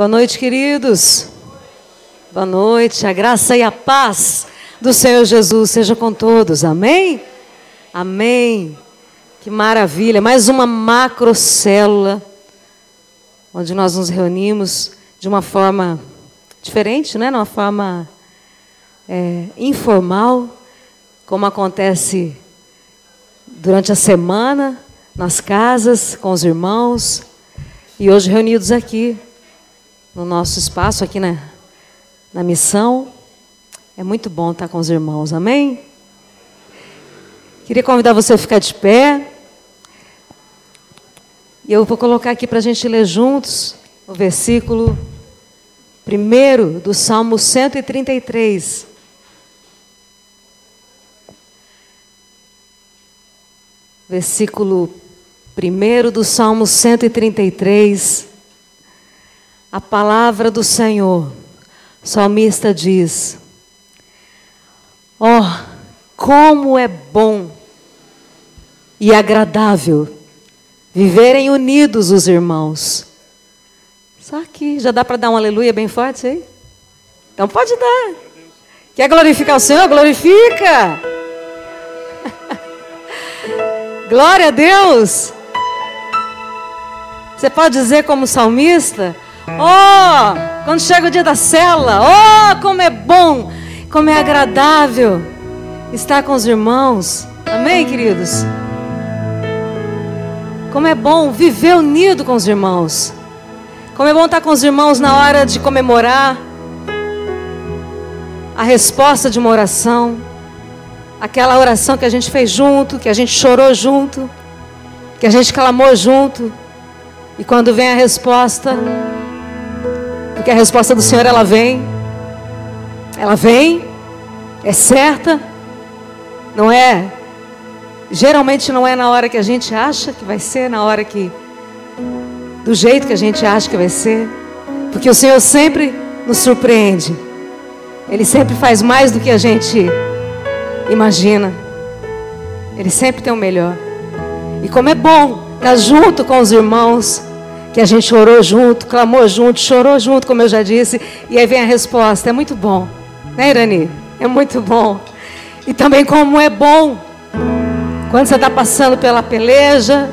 Boa noite, queridos. Boa noite. A graça e a paz do Senhor Jesus seja com todos. Amém? Amém. Que maravilha. Mais uma macrocélula, onde nós nos reunimos de uma forma diferente, né? Uma forma informal, como acontece durante a semana, nas casas, com os irmãos. E hoje reunidos aqui, no nosso espaço, aqui na missão. É muito bom estar com os irmãos, amém? Queria convidar você a ficar de pé. E eu vou colocar aqui para a gente ler juntos o versículo 1 do Salmo 133. Versículo 1 do Salmo 133. A palavra do Senhor. O salmista diz: ó, como é bom e agradável viverem unidos os irmãos. Só que já dá para dar um aleluia bem forte aí? Então pode dar. Quer glorificar o Senhor? Glorifica! Glória a Deus! Você pode dizer como salmista: oh, quando chega o dia da célula, oh, como é bom, como é agradável estar com os irmãos. Amém, queridos? Como é bom viver unido com os irmãos. Como é bom estar com os irmãos na hora de comemorar a resposta de uma oração. Aquela oração que a gente fez junto, que a gente chorou junto, que a gente clamou junto. E quando vem a resposta, porque a resposta do Senhor, ela vem, é certa, não é, geralmente não é na hora que a gente acha que vai ser, na hora que, do jeito que a gente acha que vai ser, porque o Senhor sempre nos surpreende, Ele sempre faz mais do que a gente imagina, Ele sempre tem o melhor. E como é bom estar junto com os irmãos, que a gente orou junto, clamou junto, chorou junto, como eu já disse, e aí vem a resposta. É muito bom, né, Irani? É muito bom. E também como é bom quando você está passando pela peleja,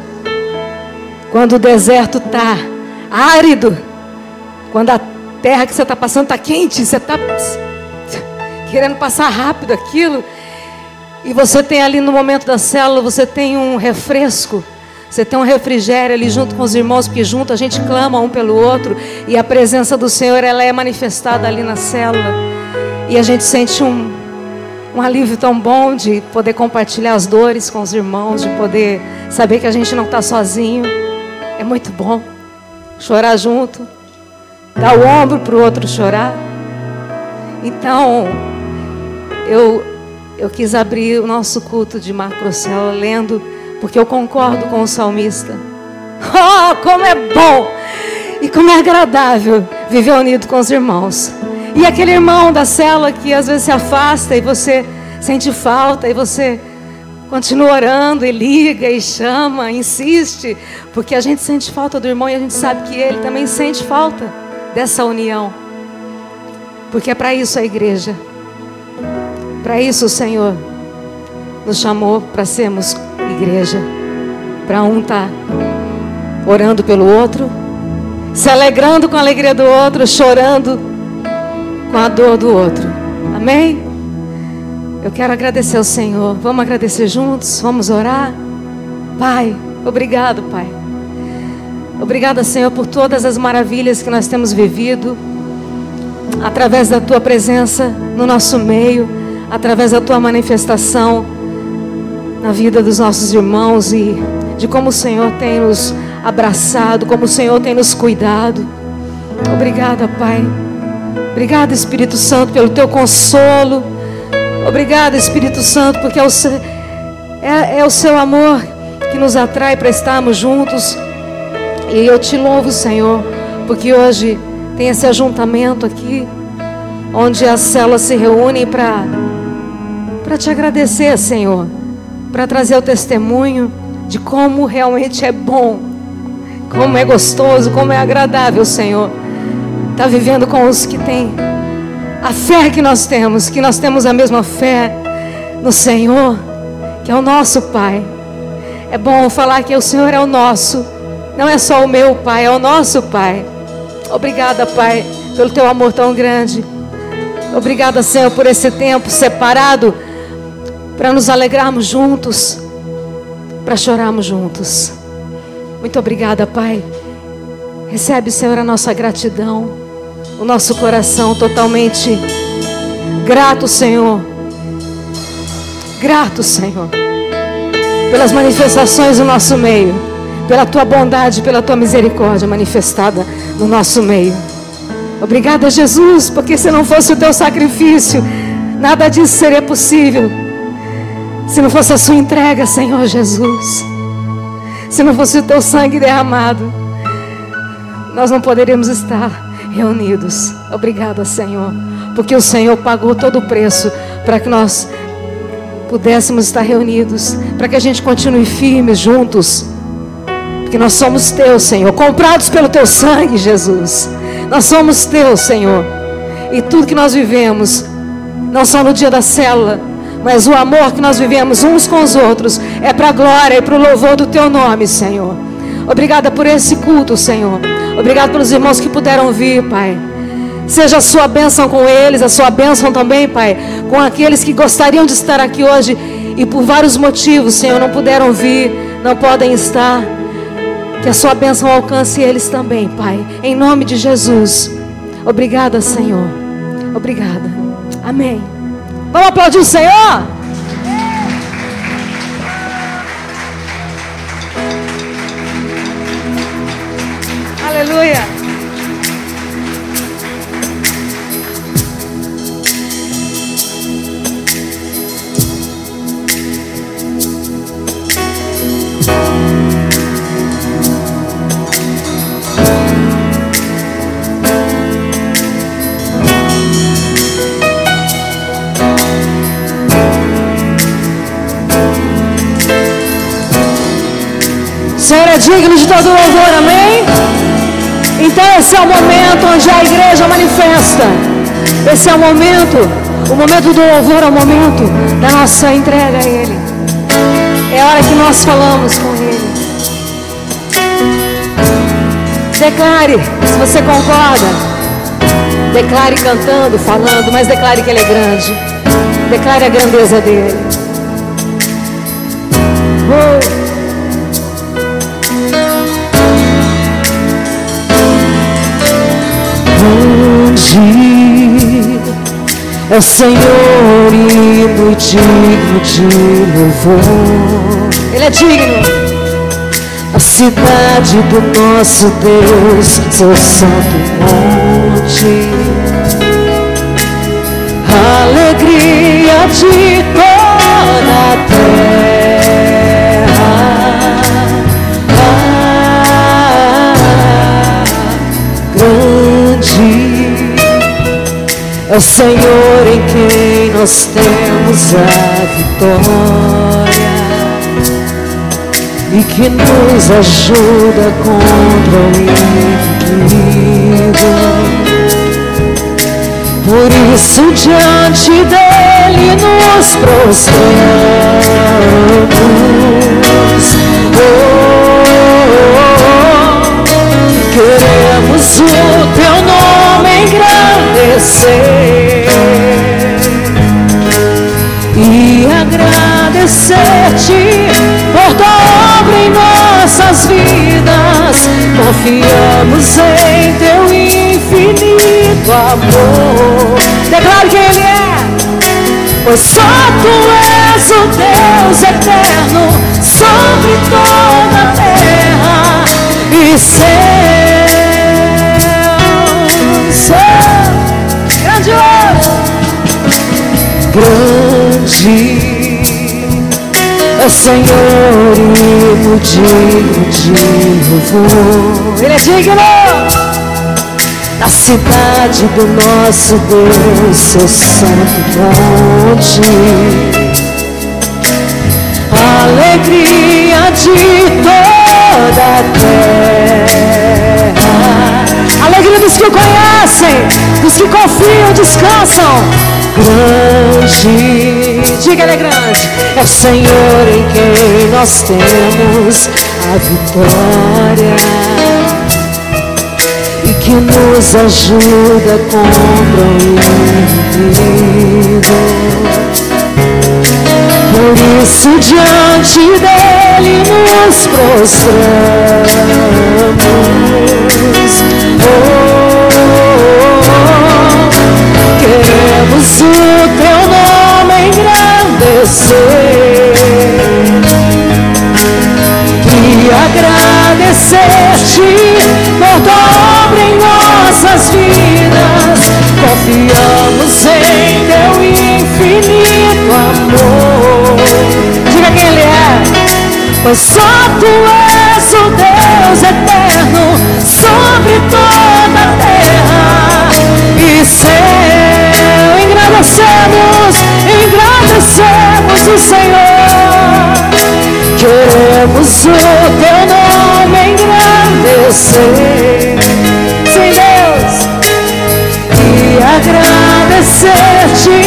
quando o deserto está árido, quando a terra que você está passando está quente, você está querendo passar rápido aquilo, e você tem ali no momento da célula, você tem um refresco, você tem um refrigério ali junto com os irmãos, porque junto a gente clama um pelo outro, e a presença do Senhor, ela é manifestada ali na célula, e a gente sente um alívio tão bom de poder compartilhar as dores com os irmãos, de poder saber que a gente não está sozinho. É muito bom chorar junto, dar o ombro para o outro chorar. Então eu quis abrir o nosso culto de macrocélula lendo, porque eu concordo com o salmista. Oh, como é bom e como é agradável viver unido com os irmãos. E aquele irmão da célula que às vezes se afasta e você sente falta, e você continua orando e liga e chama, insiste, porque a gente sente falta do irmão e a gente sabe que ele também sente falta dessa união. Porque é para isso a igreja. Para isso o Senhor nos chamou, para sermos igreja, para um estar orando pelo outro, se alegrando com a alegria do outro, chorando com a dor do outro. Amém? Eu quero agradecer ao Senhor. Vamos agradecer juntos? Vamos orar? Pai, obrigado, Pai. Obrigada, Senhor, por todas as maravilhas que nós temos vivido através da Tua presença no nosso meio, através da Tua manifestação na vida dos nossos irmãos, e de como o Senhor tem nos abraçado, como o Senhor tem nos cuidado. Obrigada, Pai. Obrigada, Espírito Santo, pelo Teu consolo. Obrigada, Espírito Santo, porque é o Seu amor que nos atrai para estarmos juntos. E eu Te louvo, Senhor, porque hoje tem esse ajuntamento aqui, onde as células se reúnem para Te agradecer, Senhor, para trazer o testemunho de como realmente é bom, como é gostoso, como é agradável, Senhor, está vivendo com os que têm a fé que nós temos a mesma fé no Senhor, que é o nosso Pai. É bom falar que o Senhor é o nosso, não é só o meu Pai, é o nosso Pai. Obrigada, Pai, pelo teu amor tão grande. Obrigada, Senhor, por esse tempo separado para nos alegrarmos juntos, para chorarmos juntos. Muito obrigada, Pai. Recebe, Senhor, a nossa gratidão, o nosso coração totalmente grato, Senhor. Grato, Senhor, pelas manifestações do nosso meio, pela tua bondade, pela tua misericórdia manifestada no nosso meio. Obrigada, Jesus, porque se não fosse o teu sacrifício, nada disso seria possível. Se não fosse a sua entrega, Senhor Jesus, se não fosse o teu sangue derramado, nós não poderíamos estar reunidos. Obrigada, Senhor, porque o Senhor pagou todo o preço para que nós pudéssemos estar reunidos, para que a gente continue firmes juntos, porque nós somos teus, Senhor, comprados pelo teu sangue, Jesus. Nós somos teus, Senhor, e tudo que nós vivemos, não só no dia da célula, mas o amor que nós vivemos uns com os outros, é para a glória e para o louvor do teu nome, Senhor. Obrigada por esse culto, Senhor. Obrigado pelos irmãos que puderam vir, Pai. Seja a sua bênção com eles, a sua bênção também, Pai, com aqueles que gostariam de estar aqui hoje e por vários motivos, Senhor, não puderam vir, não podem estar. Que a sua bênção alcance eles também, Pai, em nome de Jesus. Obrigada, Senhor. Obrigada. Amém. Vamos aplaudir o Senhor? Aleluia. O Senhor é digno de todo louvor, amém? Então esse é o momento onde a igreja manifesta. Esse é o momento do louvor, é o momento da nossa entrega a Ele. É a hora que nós falamos com Ele. Declare, se você concorda, declare cantando, falando, mas declare que Ele é grande. Declare a grandeza dEle. Onde é o Senhor e muito digno de louvor. Ele é digno. A cidade do nosso Deus, seu santo monte. A alegria de toda a terra. É o Senhor em quem nós temos a vitória e que nos ajuda contra o inimigo. Por isso diante dele nos prostramos. Queremos o teu nome engrandecer e agradecer-te por tua obra em nossas vidas. Confiamos em teu infinito amor. Declare que Ele é, pois só tu és o Deus eterno sobre toda a terra e céus. Grandioso, grande é o Senhor e muito digno de louvor. Ele é digno. Na cidade do nosso Deus, seu santo monte. Alegria de toda a terra. Alegria dos que o conhecem. fortalecem, dos que confiam, descansam. Grande, diga, Ele é grande. É o Senhor em quem nós temos a vitória e que nos ajuda contra o inimigo. Por isso diante dele nos prostramos. Queremos o teu nome engrandecer e agradecer-te por tua obra em nossas vidas. Confiamos em teu infinito amor. Diga quem Ele é. Pois só tu és o Deus eterno sobre toda a terra e céu. Engrandecemos o Senhor. Queremos o teu nome engrandecer, sim, Deus, e agradecer-te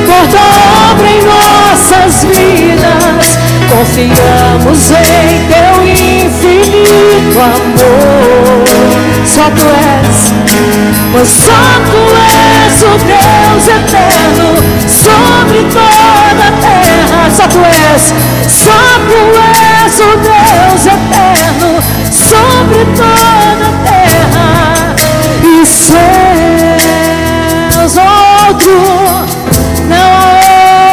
por tua obra em nossas vidas. Confiamos em teu infinito amor. Só tu és, pois só tu és o Deus eterno sobre toda a terra. Só tu és o Deus eterno sobre toda a terra e céus. Outro, não há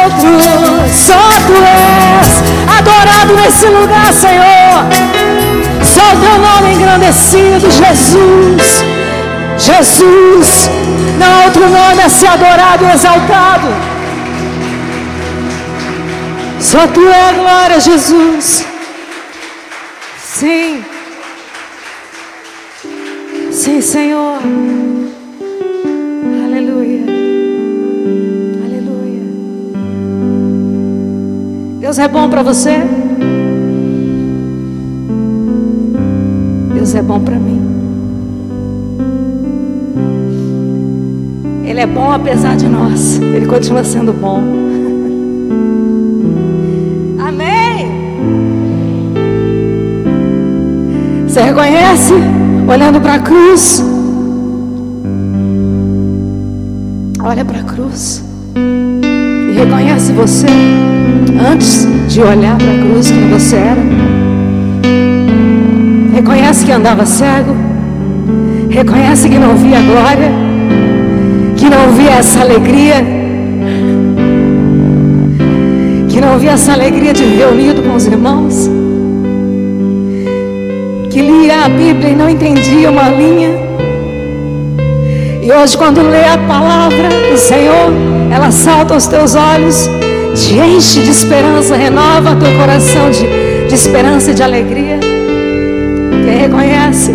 outro, só tu és adorado nesse lugar, Senhor. Só o teu nome engrandecido, Jesus. Jesus, não há outro nome a ser adorado e exaltado. Só tu é a glória, Jesus. Sim. Sim, Senhor. Aleluia. Aleluia. Deus é bom para você? Deus é bom para mim. Ele é bom apesar de nós. Ele continua sendo bom. Amém. Você reconhece? Olhando para a cruz. Olha para a cruz e reconhece você antes de olhar para a cruz quem você era. Reconhece que andava cego. Reconhece que não via a glória, que não via essa alegria, que não via essa alegria de viver unido com os irmãos, que lia a Bíblia e não entendia uma linha. E hoje, quando lê a palavra do Senhor, ela salta aos teus olhos, te enche de esperança, renova teu coração de esperança e de alegria. Quem reconhece?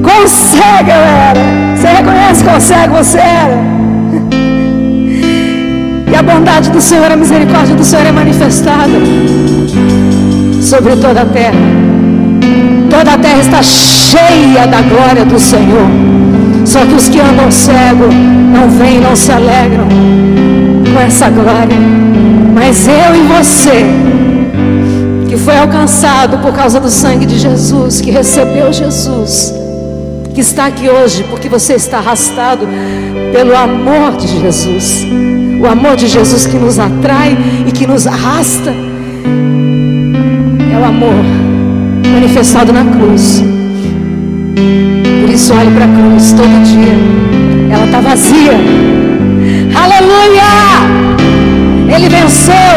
Quão cego eu era. Você reconhece quão cego você era? E a bondade do Senhor, a misericórdia do Senhor é manifestada sobre toda a terra. Toda a terra está cheia da glória do Senhor. Só que os que andam cegos não veem, não se alegram com essa glória. Mas eu e você, que foi alcançado por causa do sangue de Jesus, que recebeu Jesus, que está aqui hoje porque você está arrastado pelo amor de Jesus. O amor de Jesus que nos atrai e que nos arrasta é o amor manifestado na cruz. Por isso olhe para a cruz todo dia. Ela está vazia. Aleluia! Ele venceu.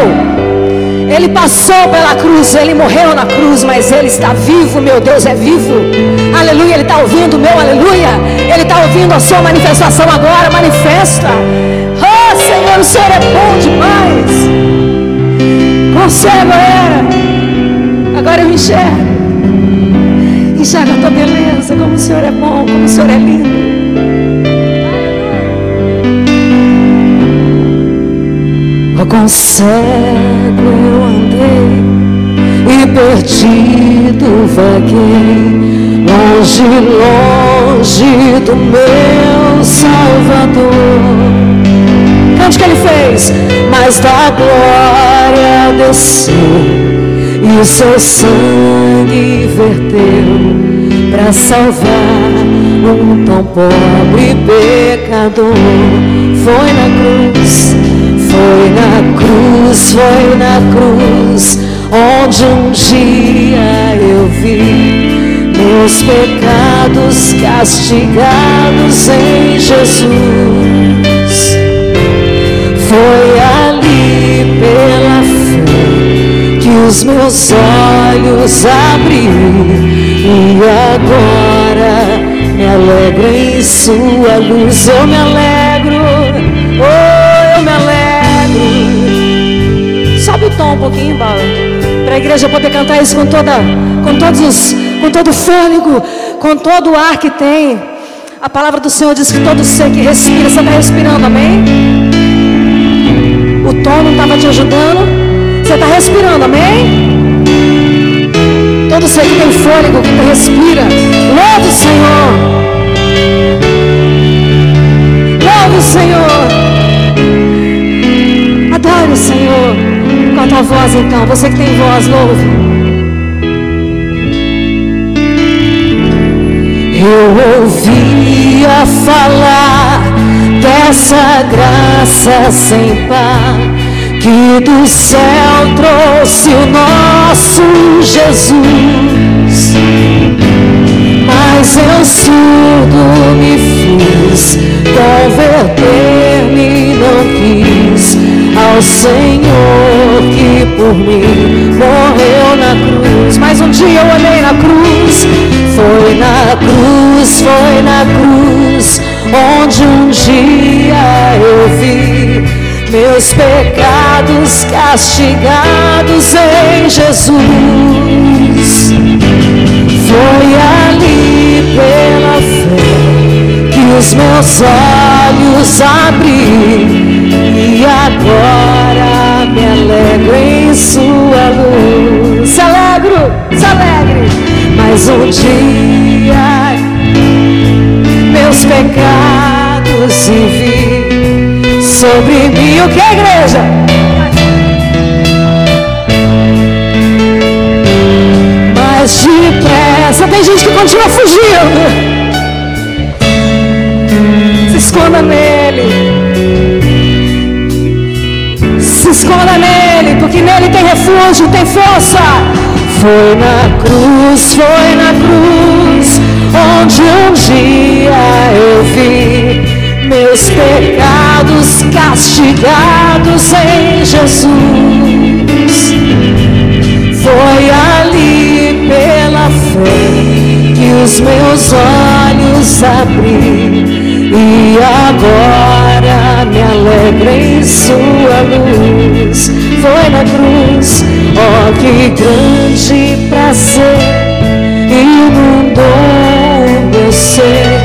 Ele passou pela cruz, Ele morreu na cruz, mas Ele está vivo, meu Deus é vivo. Aleluia, Ele está ouvindo o meu aleluia. Ele está ouvindo a sua manifestação agora, manifesta. Oh Senhor, o Senhor é bom demais. Quão cego era, agora eu enxergo. Enxerga a tua beleza, como o Senhor é bom, como o Senhor é lindo. Oh, quão cego eu andei e perdido vaguei, longe, longe do meu Salvador. Cante o que ele fez. Mas da glória desceu e o seu sangue verteu para salvar um tão pobre pecador. Foi na cruz, foi na cruz, foi na cruz, onde um dia eu vi meus pecados castigados em Jesus. Foi ali pela fé que os meus olhos abri, e agora me alegro em sua luz. Eu me alegro, oh, eu me alegro. Sobe o tom um pouquinho, Bala, para a igreja poder cantar isso com todo o fôlego, com todo o ar que tem. A palavra do Senhor diz que todo ser que respira, você está respirando, amém? O tom não estava te ajudando, você está respirando, amém? Todo ser que tem fôlego, que respira, louve o Senhor, louve o Senhor, adore o Senhor com a tua voz. Então, você que tem voz, louve. Eu ouvia falar dessa graça sem par, que do céu trouxe o nosso Jesus. Mas eu surdo me fiz, converter-me não quis ao Senhor que por mim morreu na cruz. Mas um dia eu olhei na cruz, foi na cruz, foi na cruz, onde um dia eu vi meus pecados castigados em Jesus. Foi ali pela fé que os meus olhos abri, e agora me alegro em sua luz. Se alegro, se alegre. Mas um dia meus pecados vi sobre mim. O que é, igreja? Mas depressa, tem gente que continua fugindo. Se esconda nele, se esconda nele, porque nele tem refúgio, tem força. Foi na cruz, onde um dia eu vi meus pecados castigados em Jesus. Foi ali pela fé que os meus olhos abri, e agora me alegro em sua luz. Foi na cruz, oh, que grande prazer inundou o meu ser,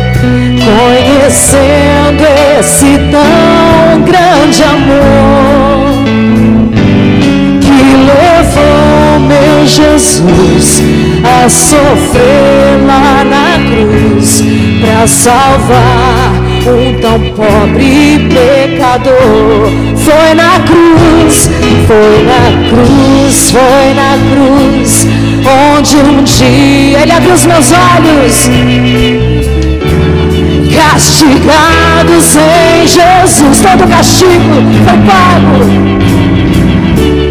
conhecendo esse tão grande amor que levou meu Jesus a sofrer lá na cruz para salvar um tão pobre pecador. Foi na cruz, foi na cruz, foi na cruz, onde um dia ele abriu os meus olhos, castigados em Jesus. Todo castigo foi pago.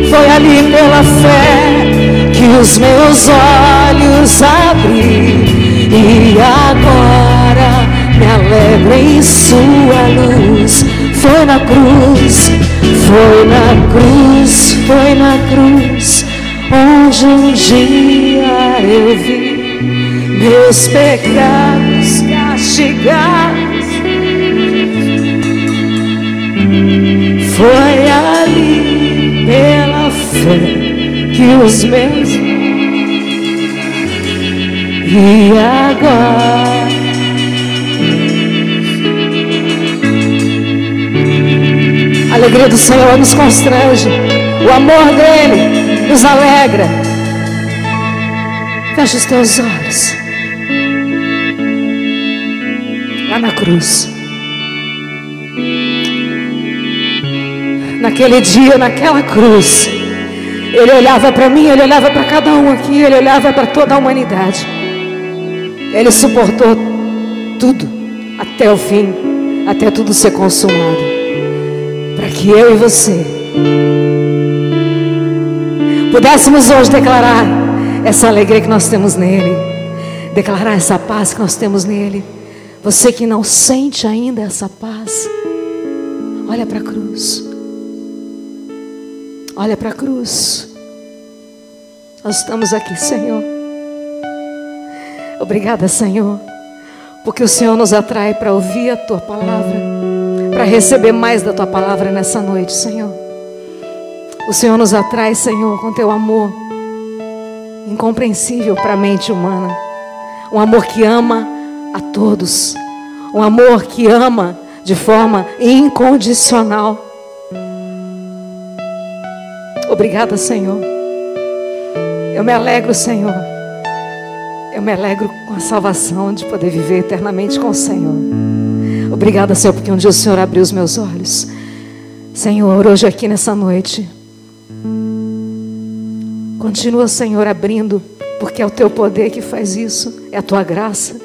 Foi ali pela fé que os meus olhos abri, e agora me alegro em sua luz. Foi na cruz, foi na cruz, foi na cruz, onde um dia eu vi meus pecados castigados. Foi ali pela fé que os meus, e agora a alegria do Senhor nos constrange, o amor dele nos alegra. Fecha os teus olhos. na cruz. Naquele dia, naquela cruz, Ele olhava para mim, Ele olhava para cada um aqui, Ele olhava para toda a humanidade. Ele suportou tudo até o fim, até tudo ser consumado, para que eu e você pudéssemos hoje declarar essa alegria que nós temos nele, declarar essa paz que nós temos nele. Você que não sente ainda essa paz, olha para a cruz. Olha para a cruz. Nós estamos aqui, Senhor. Obrigada, Senhor, porque o Senhor nos atrai para ouvir a Tua palavra, para receber mais da Tua palavra nessa noite, Senhor. O Senhor nos atrai, Senhor, com Teu amor incompreensível para a mente humana. Um amor que ama a todos. Um amor que ama de forma incondicional. Obrigada, Senhor. Eu me alegro, Senhor. Eu me alegro com a salvação de poder viver eternamente com o Senhor. Obrigada, Senhor, porque um dia o Senhor abriu os meus olhos. Senhor, hoje aqui nessa noite, continua, Senhor, abrindo, porque é o Teu poder que faz isso, é a Tua graça.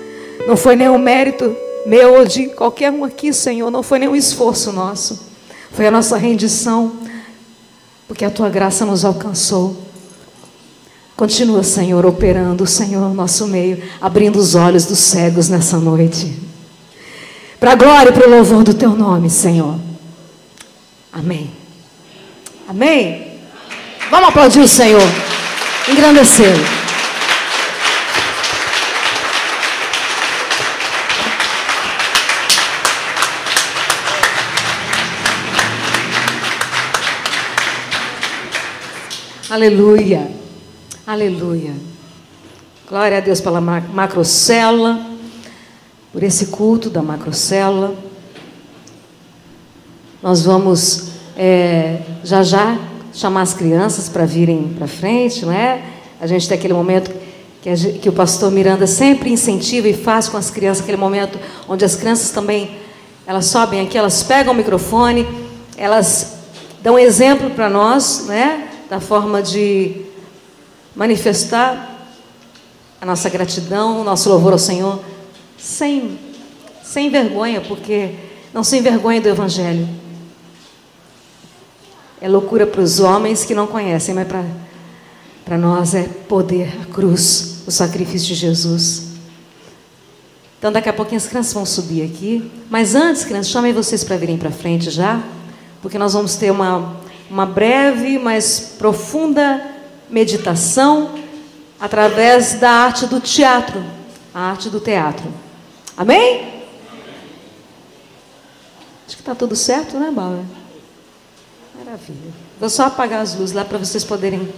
Não foi nenhum mérito meu ou de qualquer um aqui, Senhor, não foi nenhum esforço nosso, foi a nossa rendição, porque a Tua graça nos alcançou. Continua, Senhor, operando, Senhor, no nosso meio, abrindo os olhos dos cegos nessa noite, para a glória e para o louvor do Teu nome, Senhor. Amém. Amém. Vamos aplaudir o Senhor, engrandecê-lo. Aleluia, aleluia. Glória a Deus pela macrocélula, por esse culto da macrocélula. Nós vamos já já chamar as crianças para virem para frente, não é? A gente tem aquele momento que o pastor Miranda sempre incentiva e faz com as crianças, aquele momento onde as crianças também, elas sobem aqui, elas pegam o microfone, elas dão exemplo para nós, né? Da forma de manifestar a nossa gratidão, o nosso louvor ao Senhor, sem vergonha, porque não se envergonha do Evangelho. É loucura para os homens que não conhecem, mas para nós é poder, a cruz, o sacrifício de Jesus. Então daqui a pouquinho as crianças vão subir aqui, mas antes, crianças, chamem vocês para virem para frente já, porque nós vamos ter uma breve, mas profunda meditação através da arte do teatro, a arte do teatro. Amém? Acho que está tudo certo, né, Bauer? Maravilha. Vou só apagar as luzes lá para vocês poderem...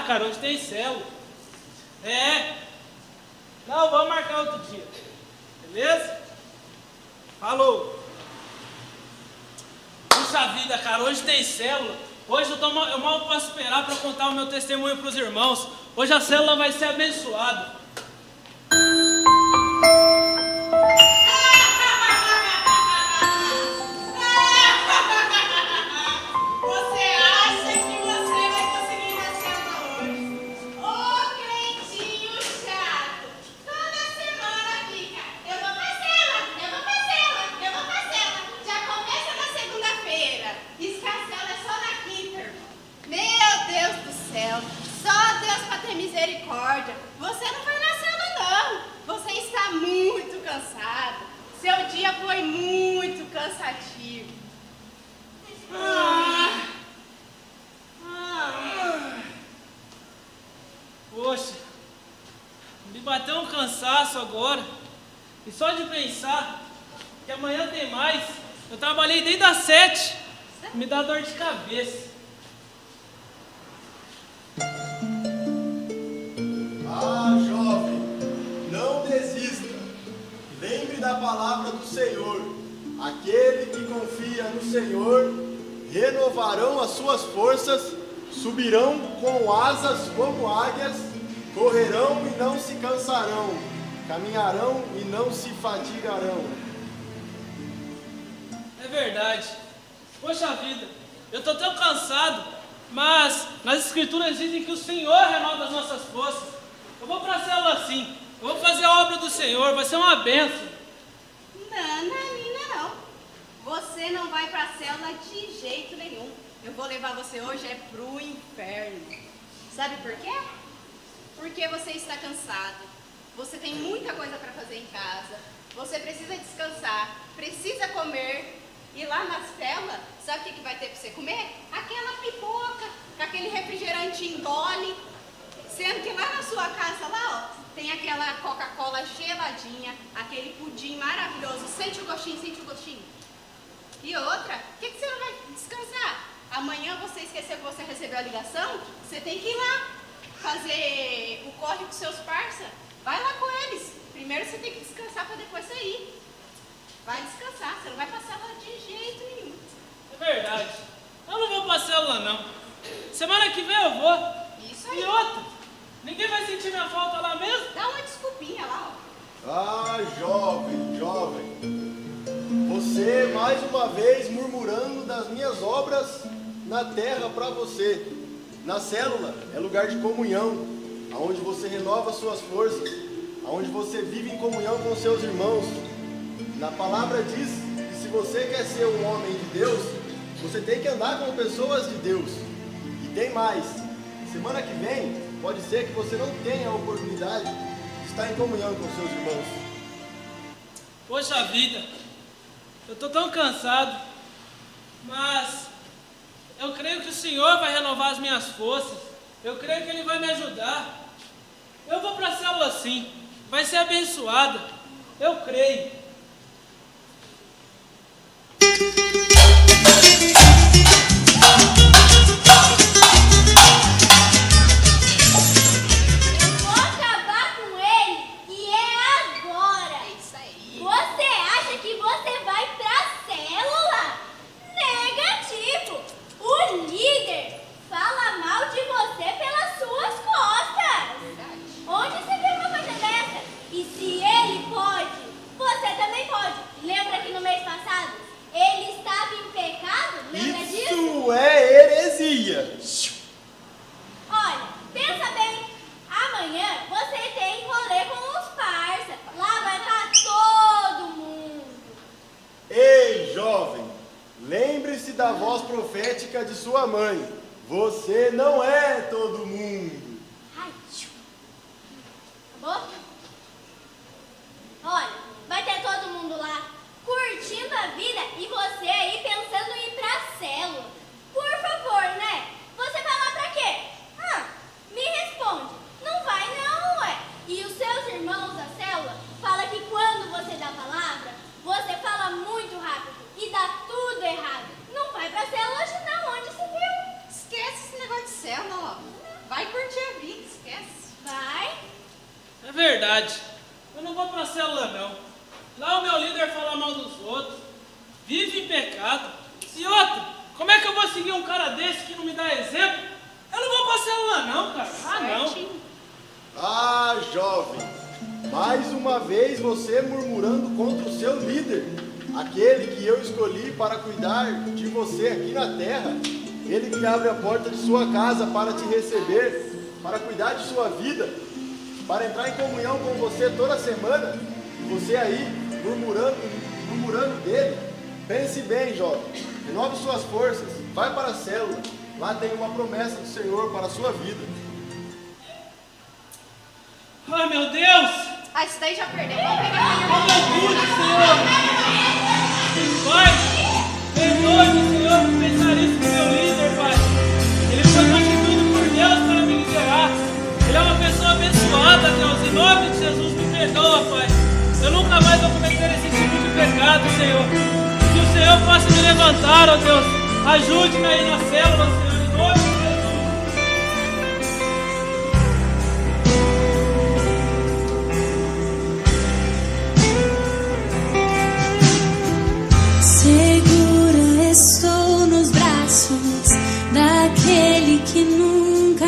cara, hoje tem célula. Não, vamos marcar outro dia. Beleza? Falou. Puxa vida, cara, hoje tem célula. Hoje eu mal posso esperar para contar o meu testemunho para os irmãos. Hoje a célula vai ser abençoada. Misericórdia, você não vai na cela não, você está muito cansado, seu dia foi muito cansativo. Poxa, me bateu um cansaço agora, e só de pensar que amanhã tem mais, eu trabalhei desde as 7, me dá dor de cabeça. Jovem, não desista. Lembre da palavra do Senhor. Aquele que confia no Senhor renovarão as suas forças, subirão com asas como águias, correrão e não se cansarão, caminharão e não se fatigarão. É verdade. Poxa vida, eu estou tão cansado, mas nas escrituras dizem que o Senhor renova as nossas forças. Eu vou para a célula assim, eu vou fazer a obra do Senhor, vai ser uma bênção. Nananina não, você não vai para a célula de jeito nenhum. Eu vou levar você hoje pro inferno. Sabe por quê? Porque você está cansado, você tem muita coisa para fazer em casa, você precisa descansar, precisa comer. E lá na célula, sabe o que vai ter para você comer? Aquela pipoca, com aquele refrigerante engole. Sendo que lá na sua casa, lá, ó, tem aquela Coca-Cola geladinha, aquele pudim maravilhoso. Sente o gostinho, sente o gostinho. E outra, por que você não vai descansar? Amanhã você esqueceu que você recebeu a ligação, você tem que ir lá fazer o corre com seus parça. Vai lá com eles. Primeiro você tem que descansar para depois sair. Vai descansar, você não vai passar lá de jeito nenhum. É verdade. Eu não vou pra célula, não. Semana que vem eu vou. Isso aí. E outra, ninguém vai sentir minha falta lá mesmo? Dá uma desculpinha lá, ó. Ah, jovem, jovem. Você, mais uma vez, murmurando das minhas obras na terra para você. Na célula é lugar de comunhão, onde você renova suas forças, onde você vive em comunhão com seus irmãos. Na palavra diz que se você quer ser um homem de Deus, você tem que andar com pessoas de Deus. E tem mais. Semana que vem, pode ser que você não tenha a oportunidade de estar em comunhão com seus irmãos. Poxa vida, eu tô tão cansado, mas eu creio que o Senhor vai renovar as minhas forças. Eu creio que Ele vai me ajudar. Eu vou para a célula sim, vai ser abençoada. Eu creio. Da voz profética de sua mãe. Você não é todo mundo. Ai, acabou? Olha, vai ter todo mundo lá curtindo a vida e você aí pensando em ir pra célula. Por favor, né? Você vai lá pra quê? Me responde. Não vai não, ué. E os seus irmãos da célula falam que quando você dá a palavra, você fala muito rápido e dá tudo errado. Não vai pra célula hoje não, onde você viu? Esquece esse negócio de célula, ó. Vai curtir verdade. Eu não vou para a célula, não. Lá o meu líder fala mal dos outros, vive em pecado. E outro, como é que eu vou seguir um cara desse que não me dá exemplo? Eu não vou para a célula, não, cara. Ah, não. Ah, jovem, mais uma vez você murmurando contra o seu líder, aquele que eu escolhi para cuidar de você aqui na terra, ele que abre a porta de sua casa para te receber, para cuidar de sua vida, para entrar em comunhão com você toda semana, e você aí murmurando dele. Pense bem, jovem, renove suas forças, vai para a célula, lá tem uma promessa do Senhor para a sua vida. Ah, meu Deus! Ah, isso daí já perdeu. Vamos pegar Oh, meu Deus, Senhor! Pai, perdoe-me, Senhor, por pensar isso com meu líder, Pai. Ele foi constituído por Deus para me liderar. Ele é uma pessoa abençoada, Deus. Em nome de Jesus, me perdoa, Pai. Eu nunca mais vou cometer esse tipo de pecado, Senhor. Que o Senhor possa me levantar, ó Deus. Ajude-me aí na célula, Senhor, em nome de Jesus. Segura estou nos braços daquele que nunca.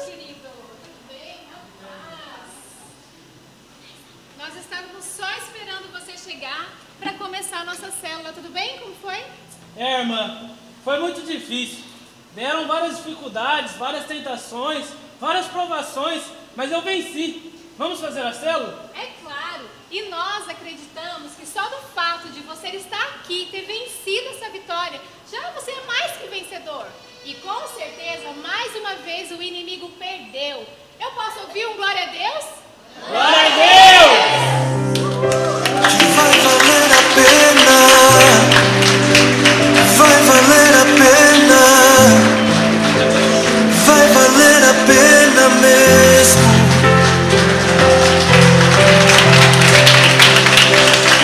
Querido, tudo bem? Rapaz. Nós estávamos só esperando você chegar para começar a nossa célula. Tudo bem? Como foi? Irmã, foi muito difícil. Deram várias dificuldades, várias tentações, várias provações, mas eu venci. Vamos fazer a célula? É claro. E nós acreditamos que só do fato de você estar aqui, ter vencido essa vitória, já você é mais que vencedor. E com certeza, mais uma vez, o inimigo perdeu. Eu posso ouvir um glória a Deus? Glória a Deus! Vai valer a pena, vai valer a pena, vai valer a pena mesmo.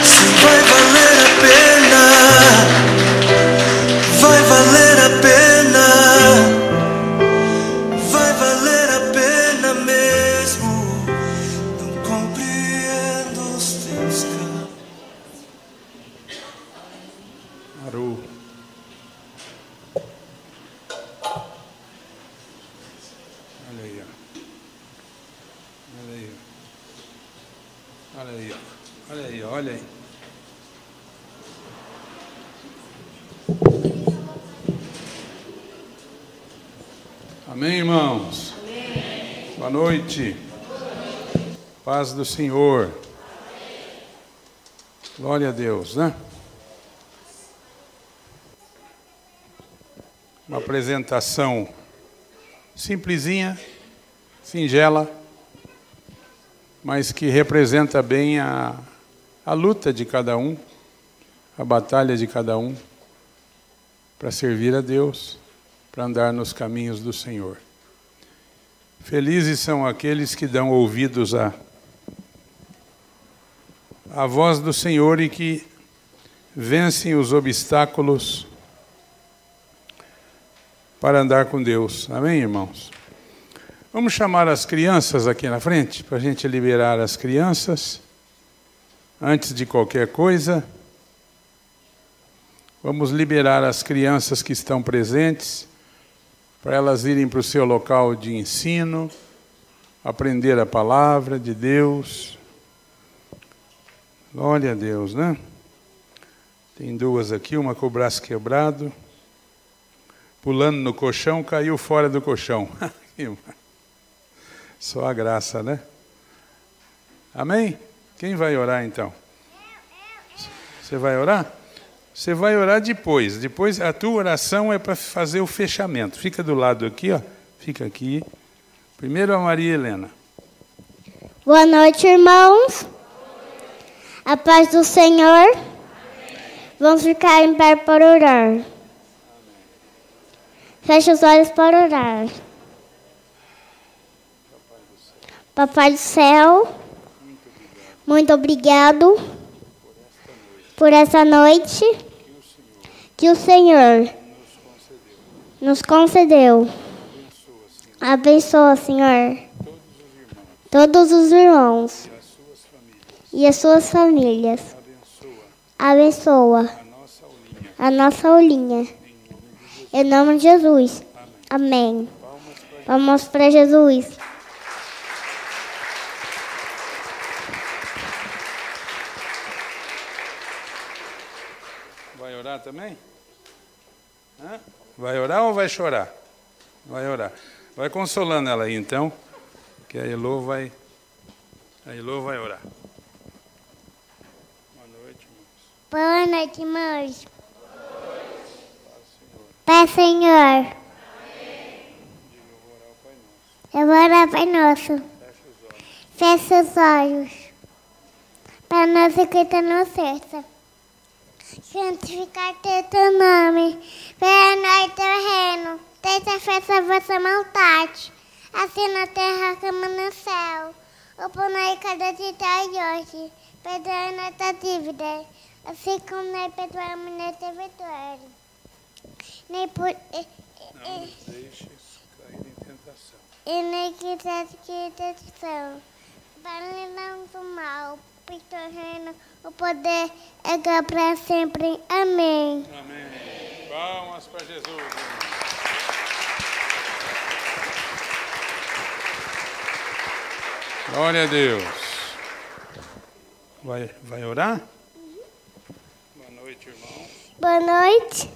Se vai valer a pena, vai valer a pena, vai valer a pena mesmo. Não compreendo os teus caminhos. Aru. Olha aí, ó. Olha aí, ó. Olha aí, ó. Olha aí, ó. Olha aí. Amém, irmãos? Amém. Boa noite. Paz do Senhor. Glória a Deus, né? Uma apresentação simplesinha, singela, mas que representa bem a luta de cada um, a batalha de cada um, para servir a Deus, para andar nos caminhos do Senhor. Felizes são aqueles que dão ouvidos à voz do Senhor e que vencem os obstáculos para andar com Deus. Amém, irmãos? Vamos chamar as crianças aqui na frente, para a gente liberar as crianças. Antes de qualquer coisa, vamos liberar as crianças que estão presentes, para elas irem para o seu local de ensino, aprender a palavra de Deus. Glória a Deus, né? Tem duas aqui, uma com o braço quebrado, pulando no colchão, caiu fora do colchão. Só a graça, né? Amém? Quem vai orar então? Você vai orar? Você vai orar depois. Depois a tua oração é para fazer o fechamento. Fica do lado aqui, ó. Fica aqui. Primeiro a Maria Helena. Boa noite, irmãos. A paz do Senhor. Vamos ficar em pé para orar. Feche os olhos para orar. Papai do céu, muito obrigado por essa noite que o Senhor nos concedeu. Abençoa, Senhor, todos os irmãos e as suas famílias. Abençoa a nossa aulinha. Em nome de Jesus. Amém. Vamos para Jesus. Vai orar também? Hã? Vai orar ou vai chorar? Vai orar. Vai consolando ela aí, então, que a Elô vai orar. Boa noite, irmãos. Boa noite, irmãos. Pai, Senhor. Eu vou orar, Pai Nosso. Fecha os olhos. Pai Nosso que está no céu. Santificar teu nome. Venha a nós teu reino. Seja feita a vossa vontade. Assim na terra como no céu. O pão nosso cada dia de hoje. Perdoa nossa dívida. Assim como nós perdoamos nossos devedores. Nem por... Não deixes cair em tentação. E nem quisesse que tentação. Para livrar do mal. Porque o reino, o poder é para sempre. Amém. Amém. Palmas para Jesus. Glória a Deus. Vai orar? Boa noite, irmãos. Boa noite.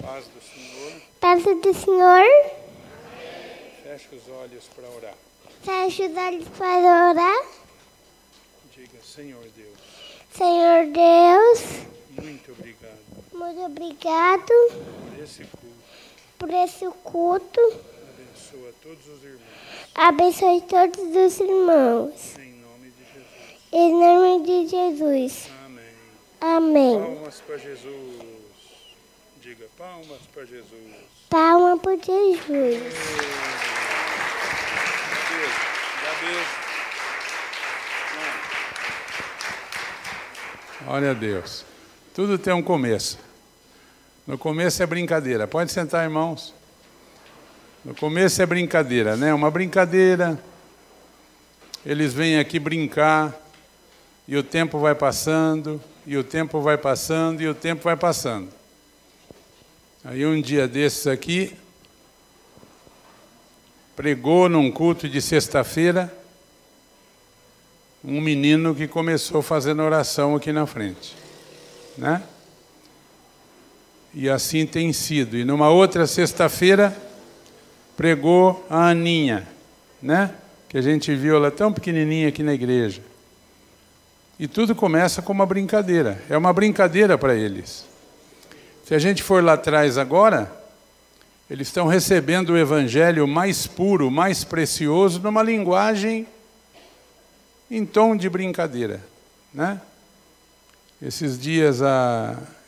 Paz do Senhor. Paz do Senhor. Feche os olhos para orar. Feche os olhos para orar. Diga, Senhor Deus. Senhor Deus. Muito obrigado. Muito obrigado. Por esse culto. Por esse culto. Abençoa todos os irmãos. Abençoe todos os irmãos. Em nome de Jesus. Em nome de Jesus. Amém. Amém. Palmas para Jesus. Diga, palmas para Jesus. Palma para Jesus. Dá beijo. Glória a Deus. Tudo tem um começo. No começo é brincadeira. Pode sentar, irmãos. No começo é brincadeira, né? Uma brincadeira. Eles vêm aqui brincar. E o tempo vai passando. E o tempo vai passando. E o tempo vai passando. Aí um dia desses aqui, pregou num culto de sexta-feira, um menino que começou fazendo oração aqui na frente, né? E assim tem sido. E numa outra sexta-feira, pregou a Aninha, né? Que a gente viu ela tão pequenininha aqui na igreja. E tudo começa com uma brincadeira. É uma brincadeira para eles. Se a gente for lá atrás agora, eles estão recebendo o evangelho mais puro, mais precioso, numa linguagem em tom de brincadeira, né? Esses dias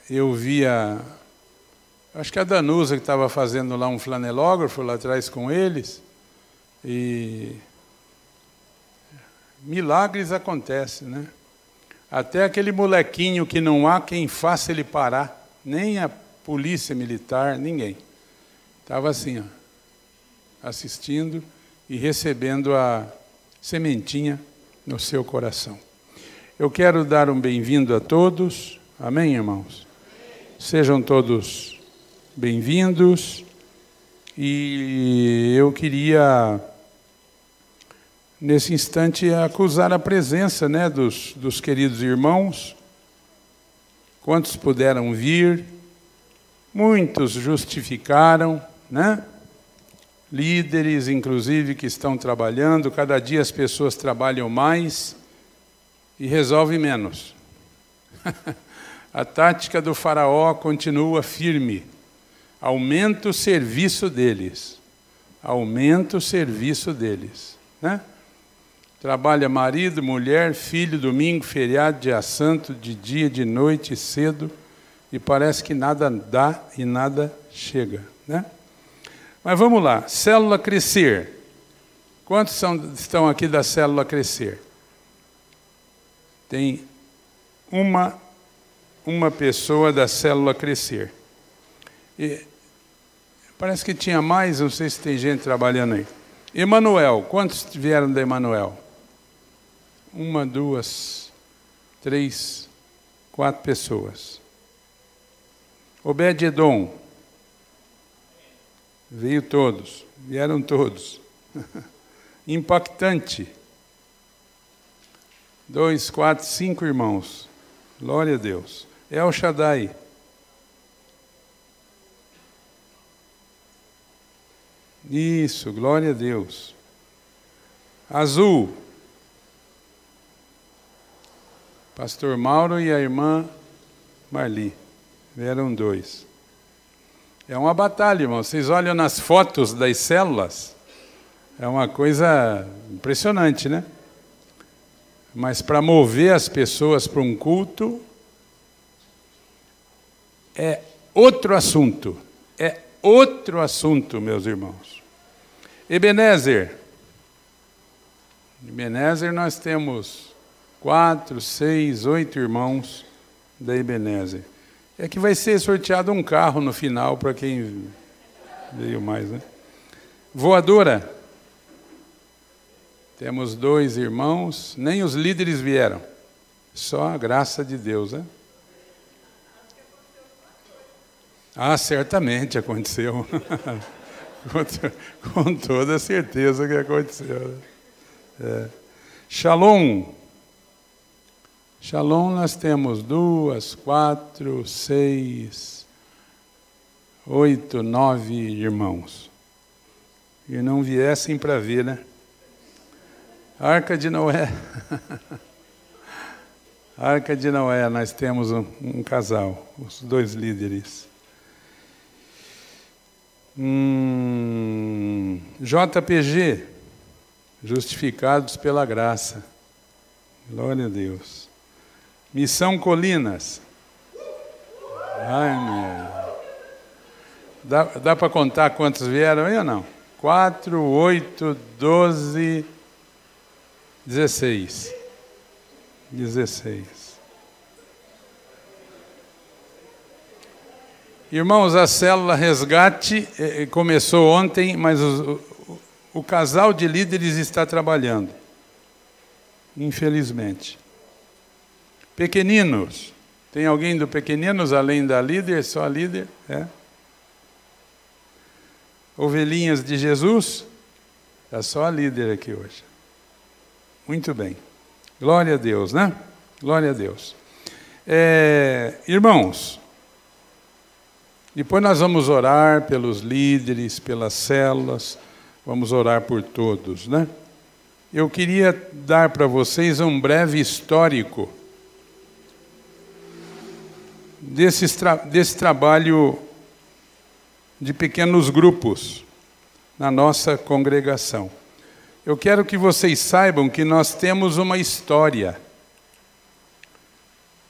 eu via, acho que a Danusa que estava fazendo lá um flanelógrafo lá atrás com eles, e milagres acontecem, né? Até aquele molequinho que não há quem faça ele parar, nem a polícia militar, ninguém. Estava assim, ó, assistindo e recebendo a sementinha no seu coração. Eu quero dar um bem-vindo a todos. Amém, irmãos? Sejam todos bem-vindos. E eu queria, nesse instante, acusar a presença, né, dos queridos irmãos. Quantos puderam vir? Muitos justificaram, né? Líderes, inclusive, que estão trabalhando. Cada dia as pessoas trabalham mais e resolvem menos. A tática do faraó continua firme. Aumenta o serviço deles. Aumenta o serviço deles, né? Trabalha marido, mulher, filho, domingo, feriado, dia santo, de dia, de noite, cedo, e parece que nada dá e nada chega, né? Mas vamos lá, célula crescer. Quantos estão aqui da célula crescer? Tem uma pessoa da célula crescer. E Parece que tinha mais, não sei se tem gente trabalhando aí. Emanuel, quantos vieram da Emanuel? 1, 2, 3, 4 pessoas. Obed-Edom. Veio todos, vieram todos. Impactante. 2, 4, 5 irmãos. Glória a Deus. El Shaddai. Isso, glória a Deus. Azul. Pastor Mauro e a irmã Marli. Vieram 2. É uma batalha, irmão. Vocês olham nas fotos das células, é uma coisa impressionante, né? Mas para mover as pessoas para um culto, é outro assunto. É outro assunto, meus irmãos. Ebenezer. Ebenezer, nós temos 4, 6, 8 irmãos da Ebenezer. É que vai ser sorteado um carro no final para quem veio mais, né? Voadora. Temos 2 irmãos, nem os líderes vieram. Só a graça de Deus, né? Ah, certamente aconteceu. Com toda certeza que aconteceu. É. Shalom. Shalom, nós temos 2, 4, 6, 8, 9 irmãos. E não viessem para ver, né? Arca de Noé. Arca de Noé, nós temos um casal, os 2 líderes. JPG, justificados pela graça. Glória a Deus. Missão Colinas. Ai, meu. Dá para contar quantos vieram aí ou não? 4, 8, 12, 16. 16. Irmãos, a célula Resgate começou ontem, mas o casal de líderes está trabalhando. Infelizmente. Pequeninos. Tem alguém do Pequeninos, além da líder? Só a líder? É. Ovelhinhas de Jesus? É só a líder aqui hoje. Muito bem. Glória a Deus, né? Glória a Deus. Irmãos, depois nós vamos orar pelos líderes, pelas células, vamos orar por todos, né? Eu queria dar para vocês um breve histórico desse trabalho de pequenos grupos na nossa congregação. Eu quero que vocês saibam que nós temos uma história.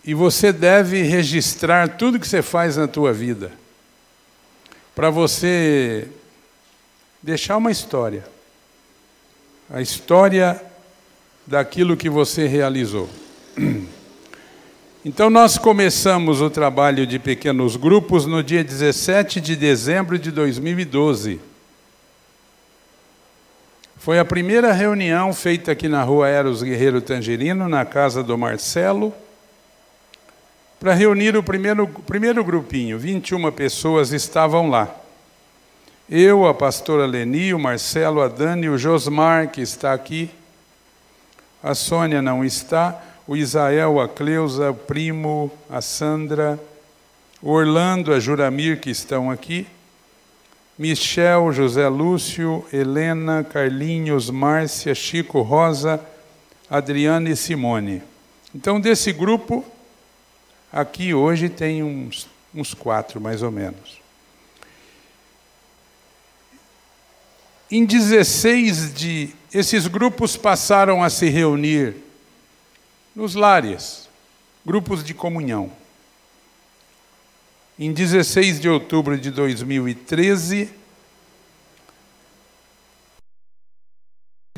E você deve registrar tudo que você faz na tua vida, para você deixar uma história. A história daquilo que você realizou. Então, nós começamos o trabalho de pequenos grupos no dia 17 de dezembro de 2012. Foi a primeira reunião feita aqui na rua Eros Guerreiro Tangerino, na casa do Marcelo, para reunir o primeiro grupinho. 21 pessoas estavam lá. Eu, a pastora Leni, o Marcelo, a Dani, o Josmar, que está aqui, a Sônia não está, o Isael, a Cleusa, o Primo, a Sandra, o Orlando, a Juramir, que estão aqui, Michel, José Lúcio, Helena, Carlinhos, Márcia, Chico, Rosa, Adriana e Simone. Então, desse grupo, aqui hoje tem uns 4, mais ou menos. Em 16 esses grupos passaram a se reunir nos lares, grupos de comunhão. Em 16 de outubro de 2013,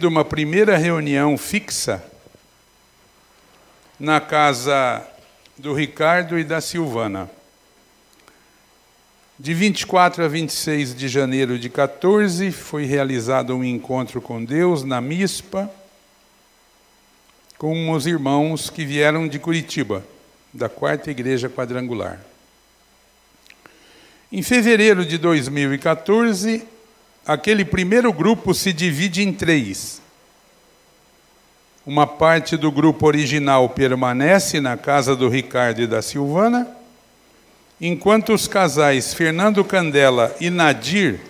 uma primeira reunião fixa na casa do Ricardo e da Silvana. De 24 a 26 de janeiro de 14, foi realizado um encontro com Deus na Mispa, com os irmãos que vieram de Curitiba, da 4ª Igreja Quadrangular. Em fevereiro de 2014, aquele primeiro grupo se divide em 3. Uma parte do grupo original permanece na casa do Ricardo e da Silvana, enquanto os casais Fernando Candela e Nadir,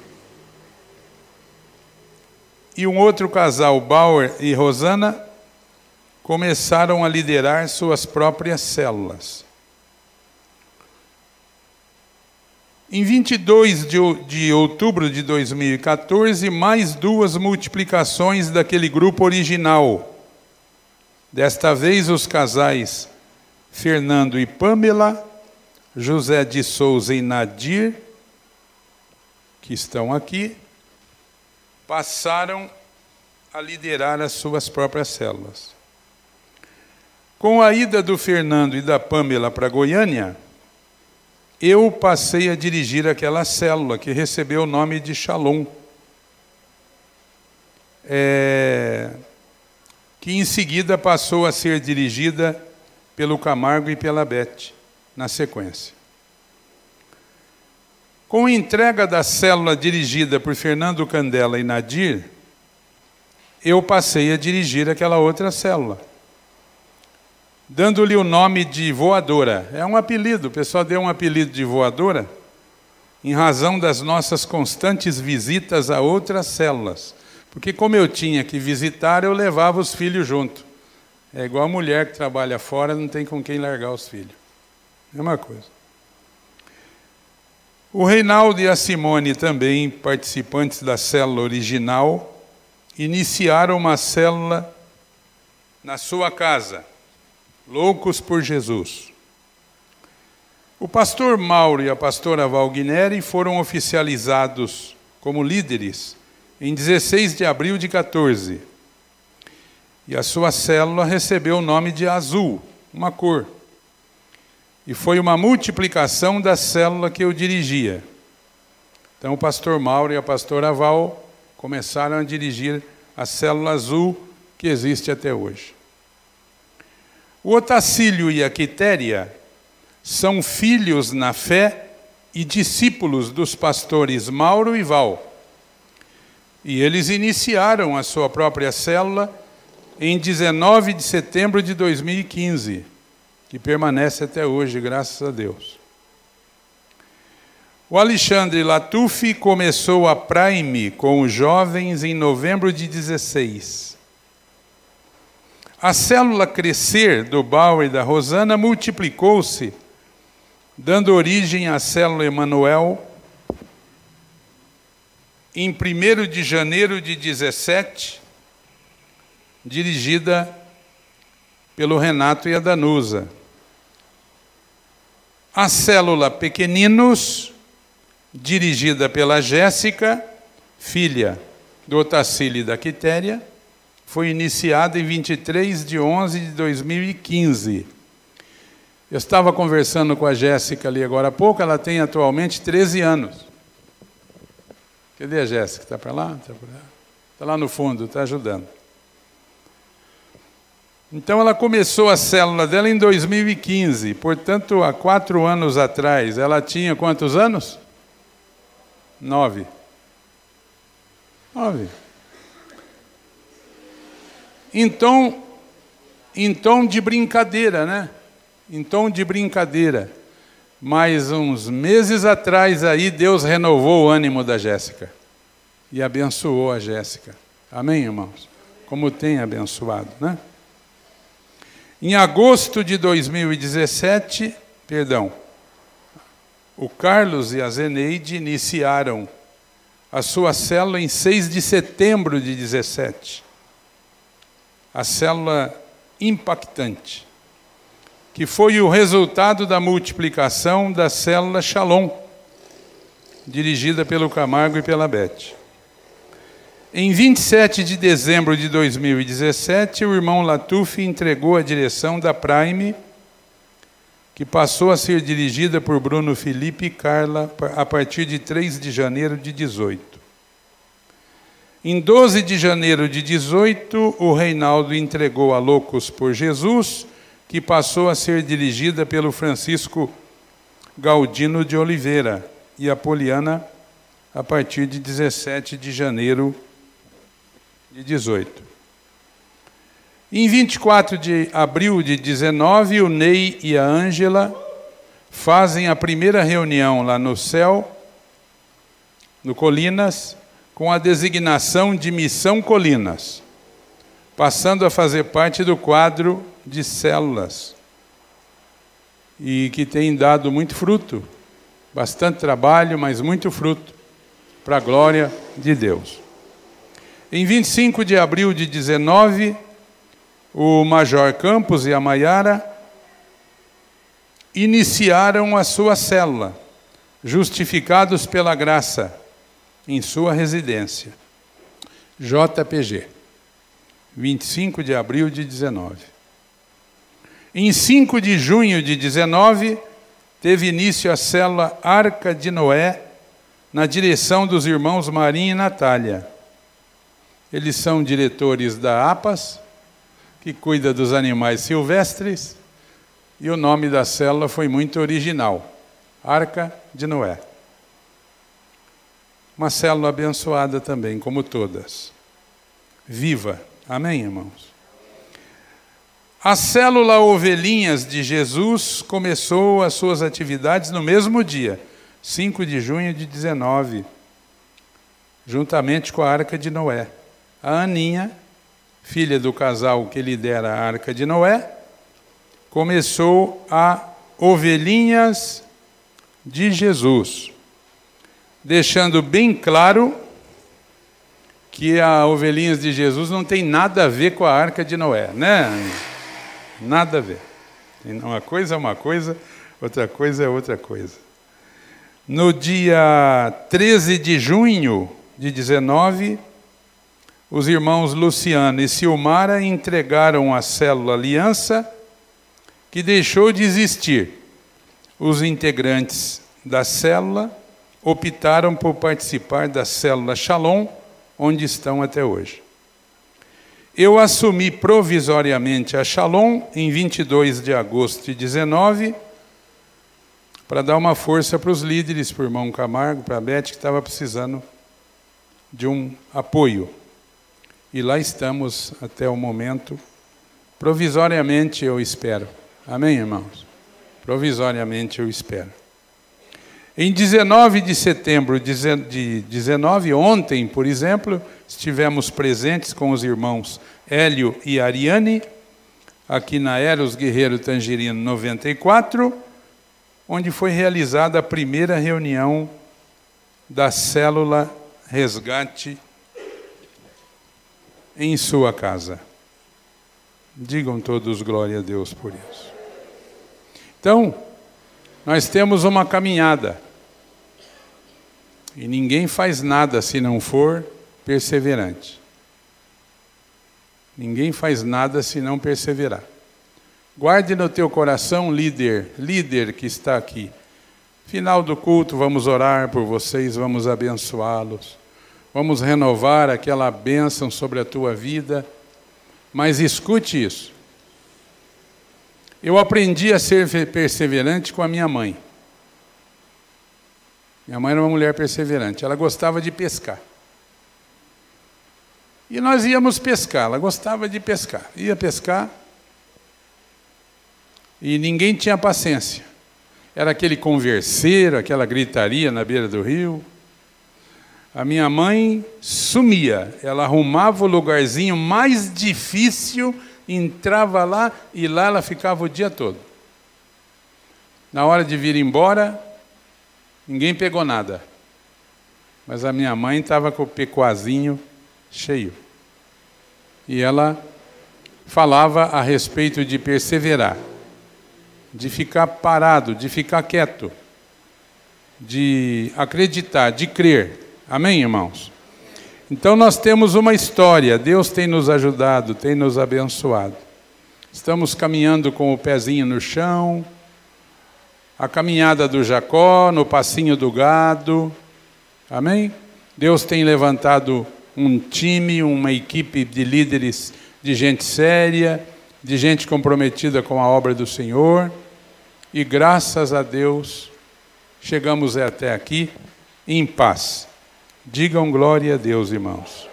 e um outro casal, Bauer e Rosana, começaram a liderar suas próprias células. Em 22 de outubro de 2014, mais 2 multiplicações daquele grupo original. Desta vez, os casais Fernando e Pamela, José de Souza e Nadir, que estão aqui, passaram a liderar as suas próprias células. Com a ida do Fernando e da Pamela para Goiânia, eu passei a dirigir aquela célula que recebeu o nome de Shalom, que em seguida passou a ser dirigida pelo Camargo e pela Beth, na sequência. Com a entrega da célula dirigida por Fernando Candela e Nadir, eu passei a dirigir aquela outra célula, dando-lhe o nome de Voadora. É um apelido, o pessoal deu um apelido de Voadora, em razão das nossas constantes visitas a outras células. Porque como eu tinha que visitar, eu levava os filhos junto. É igual a mulher que trabalha fora, não tem com quem largar os filhos. Mesma coisa. O Reinaldo e a Simone, também participantes da célula original, iniciaram uma célula na sua casa, Loucos por Jesus. O pastor Mauro e a pastora Valguineri foram oficializados como líderes em 16 de abril de 14. E a sua célula recebeu o nome de Azul, uma cor. E foi uma multiplicação da célula que eu dirigia. Então o pastor Mauro e a pastora Val começaram a dirigir a célula Azul, que existe até hoje. O Otacílio e a Quitéria são filhos na fé e discípulos dos pastores Mauro e Val. E eles iniciaram a sua própria célula em 19 de setembro de 2015, que permanece até hoje, graças a Deus. O Alexandre Latuffi começou a Prime com os jovens em novembro de 16. A célula Crescer do Bauer e da Rosana multiplicou-se, dando origem à célula Emanuel em 1º de janeiro de 17, dirigida pelo Renato e a Danusa. A célula Pequeninos, dirigida pela Jéssica, filha do Otacílio e da Quitéria, foi iniciada em 23 de 11 de 2015. Eu estava conversando com a Jéssica ali agora há pouco, ela tem atualmente 13 anos. Cadê a Jéssica? Está para lá? Está lá no fundo, está ajudando. Então ela começou a célula dela em 2015, portanto, há 4 anos atrás. Ela tinha quantos anos? 9. 9. Em tom de brincadeira, né? Em tom de brincadeira. Mas uns meses atrás aí, Deus renovou o ânimo da Jéssica. E abençoou a Jéssica. Amém, irmãos? Como tem abençoado, né? Em agosto de 2017, o Carlos e a Zeneide iniciaram a sua célula em 6 de setembro de 17. A célula impactante, que foi o resultado da multiplicação da célula Shalom, dirigida pelo Camargo e pela Beth. Em 27 de dezembro de 2017, o irmão Latuffi entregou a direção da Prime que passou a ser dirigida por Bruno Felipe e Carla a partir de 3 de janeiro de 18. Em 12 de janeiro de 18, o Reinaldo entregou a Loucos por Jesus, que passou a ser dirigida pelo Francisco Galdino de Oliveira, e a Poliana a partir de 17 de janeiro de 18. Em 24 de abril de 19, o Ney e a Ângela fazem a primeira reunião lá no céu, no Colinas, com a designação de Missão Colinas, passando a fazer parte do quadro de células, e que tem dado muito fruto, bastante trabalho, mas muito fruto, para a glória de Deus. Em 25 de abril de 19, o Major Campos e a Maiara iniciaram a sua célula, justificados pela graça, em sua residência, JPG, 25 de abril de 19. Em 5 de junho de 19, teve início a célula Arca de Noé, na direção dos irmãos Marinho e Natália. Eles são diretores da APAS, que cuida dos animais silvestres, e o nome da célula foi muito original, Arca de Noé. Uma célula abençoada também, como todas. Viva. Amém, irmãos? A célula Ovelhinhas de Jesus começou as suas atividades no mesmo dia, 5 de junho de 19, juntamente com a Arca de Noé. A Aninha, filha do casal que lidera a Arca de Noé, começou a Ovelhinhas de Jesus, deixando bem claro que a Ovelhinhas de Jesus não tem nada a ver com a Arca de Noé, né? Nada a ver. Uma coisa é uma coisa, outra coisa é outra coisa. No dia 13 de junho de 19, os irmãos Luciano e Silmara entregaram a célula Aliança, que deixou de existir. Os integrantes da célula optaram por participar da célula Shalom, onde estão até hoje. Eu assumi provisoriamente a Shalom em 22 de agosto de 19, para dar uma força para os líderes, para o irmão Camargo, para a Beth, que estava precisando de um apoio. E lá estamos até o momento, provisoriamente eu espero. Amém, irmãos? Provisoriamente eu espero. Em 19 de setembro de 19, ontem, por exemplo, estivemos presentes com os irmãos Hélio e Ariane, aqui na Eros Guerreiro Tangerino 94, onde foi realizada a primeira reunião da célula Resgate em sua casa. Digam todos glória a Deus por isso. Então, nós temos uma caminhada. E ninguém faz nada se não for perseverante. Ninguém faz nada se não perseverar. Guarde no teu coração, líder que está aqui. Final do culto, vamos orar por vocês, vamos abençoá-los. Vamos renovar aquela bênção sobre a tua vida. Mas escute isso. Eu aprendi a ser perseverante com a minha mãe. Minha mãe era uma mulher perseverante, ela gostava de pescar. E nós íamos pescar, ela gostava de pescar. Ia pescar e ninguém tinha paciência. Era aquele converseiro, aquela gritaria na beira do rio. A minha mãe sumia, ela arrumava o lugarzinho mais difícil, entrava lá e lá ela ficava o dia todo. Na hora de vir embora, ninguém pegou nada. Mas a minha mãe estava com o pecuazinho cheio. E ela falava a respeito de perseverar, de ficar parado, de ficar quieto, de acreditar, de crer. Amém, irmãos? Então nós temos uma história, Deus tem nos ajudado, tem nos abençoado. Estamos caminhando com o pezinho no chão, a caminhada do Jacó, no passinho do gado. Amém? Deus tem levantado um time, uma equipe de líderes, de gente séria, de gente comprometida com a obra do Senhor. E graças a Deus, chegamos até aqui em paz. Digam glória a Deus, irmãos.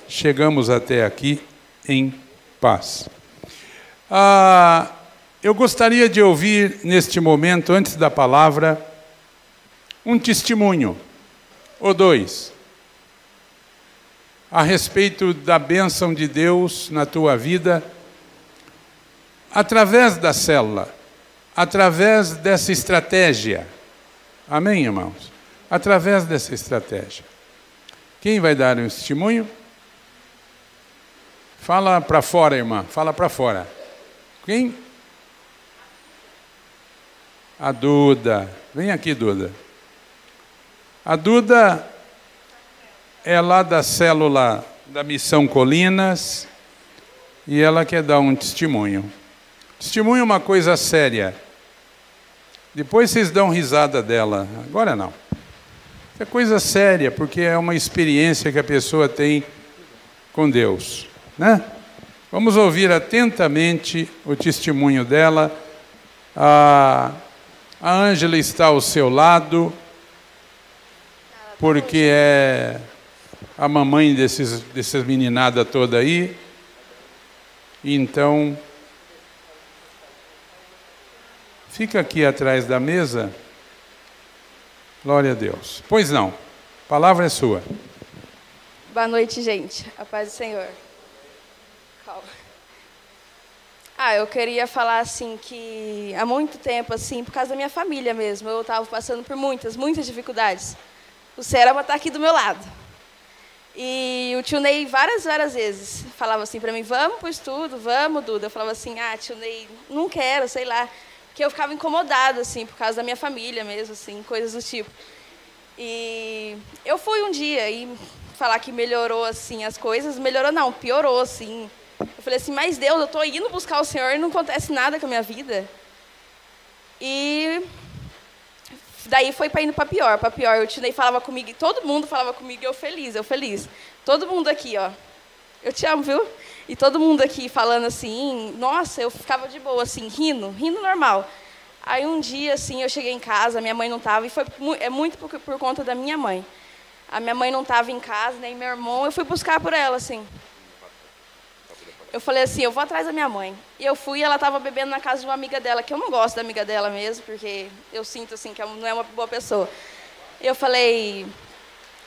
Chegamos até aqui em paz. Eu gostaria de ouvir neste momento, antes da palavra, um testemunho, ou dois, a respeito da bênção de Deus na tua vida, através da célula, através dessa estratégia. Amém, irmãos? Através dessa estratégia. Quem vai dar um testemunho? Fala para fora, irmã. Fala para fora. Quem? A Duda. Vem aqui, Duda. A Duda é lá da célula da Missão Colinas e ela quer dar um testemunho. Testemunho é uma coisa séria. Depois vocês dão risada dela. Agora não. É coisa séria, porque é uma experiência que a pessoa tem com Deus, né? Vamos ouvir atentamente o testemunho dela. A Ângela está ao seu lado, porque é a mamãe dessas meninada toda aí. Então, fica aqui atrás da mesa. Glória a Deus. Pois não, a palavra é sua. Boa noite, gente. A paz do Senhor. Calma. Eu queria falar assim que há muito tempo, assim, por causa da minha família mesmo, eu estava passando por muitas dificuldades. O Serama está aqui do meu lado. E o tio Ney várias vezes falava assim para mim, vamos para o estudo, vamos, Duda. Eu falava assim, tio Ney, não quero, sei lá. Porque eu ficava incomodada, assim, por causa da minha família mesmo, assim, coisas do tipo. E eu fui um dia e falar que melhorou, assim, as coisas. Melhorou não, piorou, assim. Eu falei assim, mas Deus, eu estou indo buscar o Senhor e não acontece nada com a minha vida. E daí foi indo para pior. O tio Ney falava comigo, e todo mundo falava comigo, eu feliz. Todo mundo aqui, ó, eu te amo, viu? E todo mundo aqui falando assim, nossa, eu ficava de boa, assim, rindo normal. Aí um dia, assim, eu cheguei em casa, minha mãe não estava, e é muito por conta da minha mãe. A minha mãe não estava em casa, nem meu irmão, eu fui buscar por ela, assim. Eu falei assim, eu vou atrás da minha mãe. E eu fui, e ela estava bebendo na casa de uma amiga dela, que eu não gosto da amiga dela mesmo, porque eu sinto, assim, que ela não é uma boa pessoa. Eu falei,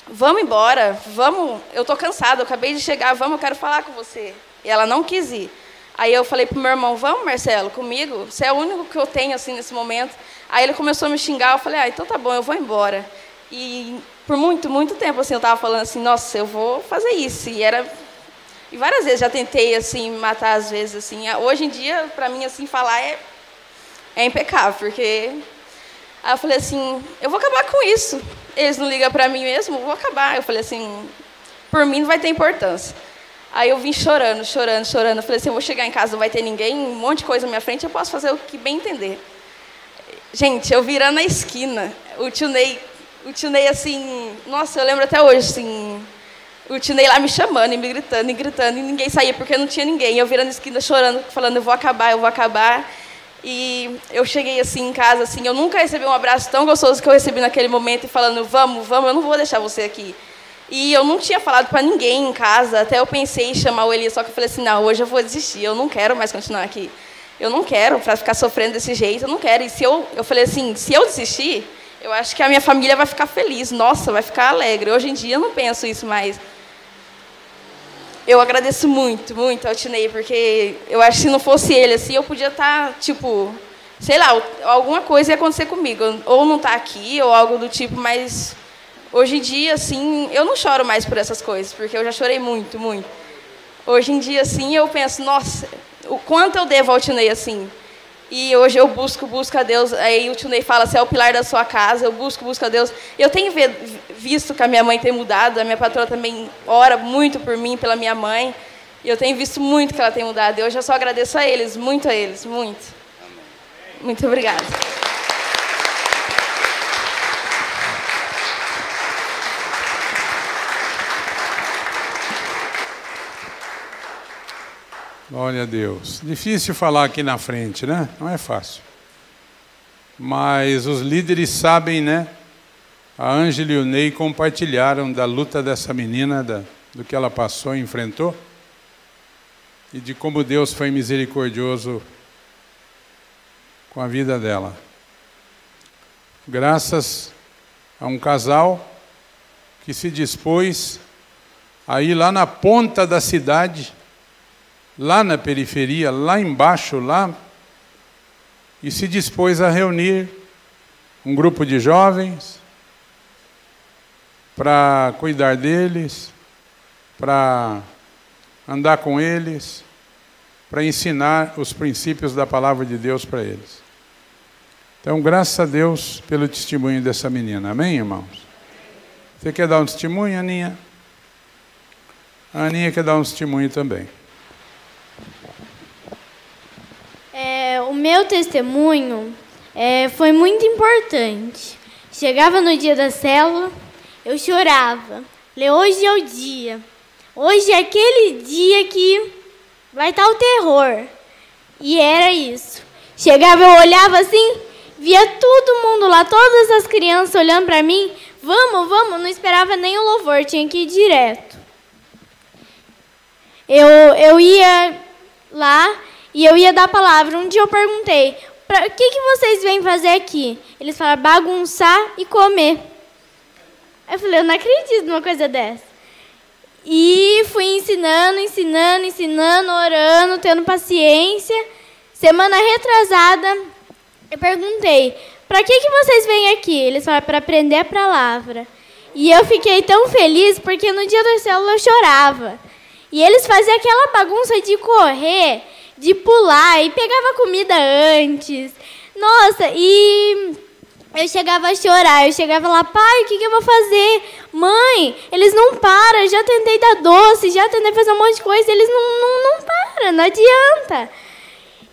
vamos embora, vamos, eu estou cansada, eu acabei de chegar, vamos, eu quero falar com você. E ela não quis ir. Aí eu falei pro meu irmão, vamos, Marcelo, comigo? Você é o único que eu tenho, assim, nesse momento. Aí ele começou a me xingar, eu falei, então tá bom, eu vou embora. E por muito tempo, assim, eu estava falando assim, nossa, eu vou fazer isso. E várias vezes já tentei, assim, me matar, às vezes, assim. Hoje em dia, para mim, assim, falar é impecável, porque... Aí eu falei assim, eu vou acabar com isso. Eles não ligam para mim mesmo, eu vou acabar. Eu falei assim, por mim não vai ter importância. Aí eu vim chorando. Eu falei assim, eu vou chegar em casa, não vai ter ninguém, um monte de coisa na minha frente, eu posso fazer o que bem entender. Gente, eu virando a esquina, o tio Ney, assim, nossa, eu lembro até hoje, assim, o tio Ney lá me chamando, e me gritando, e ninguém saía, porque não tinha ninguém. Eu virando a esquina, chorando, falando, eu vou acabar. E eu cheguei, assim, em casa, assim, eu nunca recebi um abraço tão gostoso que eu recebi naquele momento, e falando, vamos, eu não vou deixar você aqui. E eu não tinha falado para ninguém em casa, até eu pensei em chamar o Elias, só que eu falei assim, não, hoje eu vou desistir, eu não quero mais continuar aqui. Eu não quero para ficar sofrendo desse jeito, eu não quero. E eu falei assim, se eu desistir, eu acho que a minha família vai ficar feliz, nossa, vai ficar alegre. Hoje em dia eu não penso isso mais. Eu agradeço muito ao Tinei, porque eu acho que se não fosse ele, assim, eu podia estar, tipo, sei lá, alguma coisa ia acontecer comigo, ou não estar aqui, ou algo do tipo, mas... Hoje em dia, assim, eu não choro mais por essas coisas, porque eu já chorei muito. Hoje em dia, assim, eu penso, nossa, o quanto eu devo ao Tinei, assim. E hoje eu busco a Deus. Aí o Tinei fala, você é o pilar da sua casa, eu busco a Deus. E eu tenho visto que a minha mãe tem mudado, a minha patroa também ora muito por mim, pela minha mãe. E eu tenho visto muito que ela tem mudado. E hoje eu só agradeço a eles, muito. Muito obrigada. Glória a Deus. Difícil falar aqui na frente, né? Não é fácil. Mas os líderes sabem, né? A Ângela e o Ney compartilharam da luta dessa menina, do que ela passou e enfrentou, e de como Deus foi misericordioso com a vida dela. Graças a um casal que se dispôs a ir lá na ponta da cidade, lá na periferia, lá embaixo, lá, e se dispôs a reunir um grupo de jovens para cuidar deles, para andar com eles, para ensinar os princípios da palavra de Deus para eles. Então, graças a Deus pelo testemunho dessa menina. Amém, irmãos? Você quer dar um testemunho, Aninha? A Aninha quer dar um testemunho também. O meu testemunho foi muito importante. Chegava no dia da célula, eu chorava. Falei, hoje é o dia. Hoje é aquele dia que vai estar o terror. E era isso. Chegava, eu olhava assim, via todo mundo lá, todas as crianças olhando para mim. Vamos, vamos, não esperava nem o louvor, tinha que ir direto. Eu ia lá e eu ia dar a palavra. Um dia eu perguntei, o que vocês vêm fazer aqui? Eles falaram, bagunçar e comer. Eu falei, eu não acredito numa coisa dessa. E fui ensinando, orando, tendo paciência. Semana retrasada, eu perguntei, para que vocês vêm aqui? Eles falaram, para aprender a palavra. E eu fiquei tão feliz, porque no dia da célula eu chorava. E eles faziam aquela bagunça de correr, de pular, e pegava comida antes. Nossa, e eu chegava a chorar, eu chegava lá, pai, o que eu vou fazer? Mãe, eles não param, já tentei dar doce, já tentei fazer um monte de coisa, eles não param, não adianta.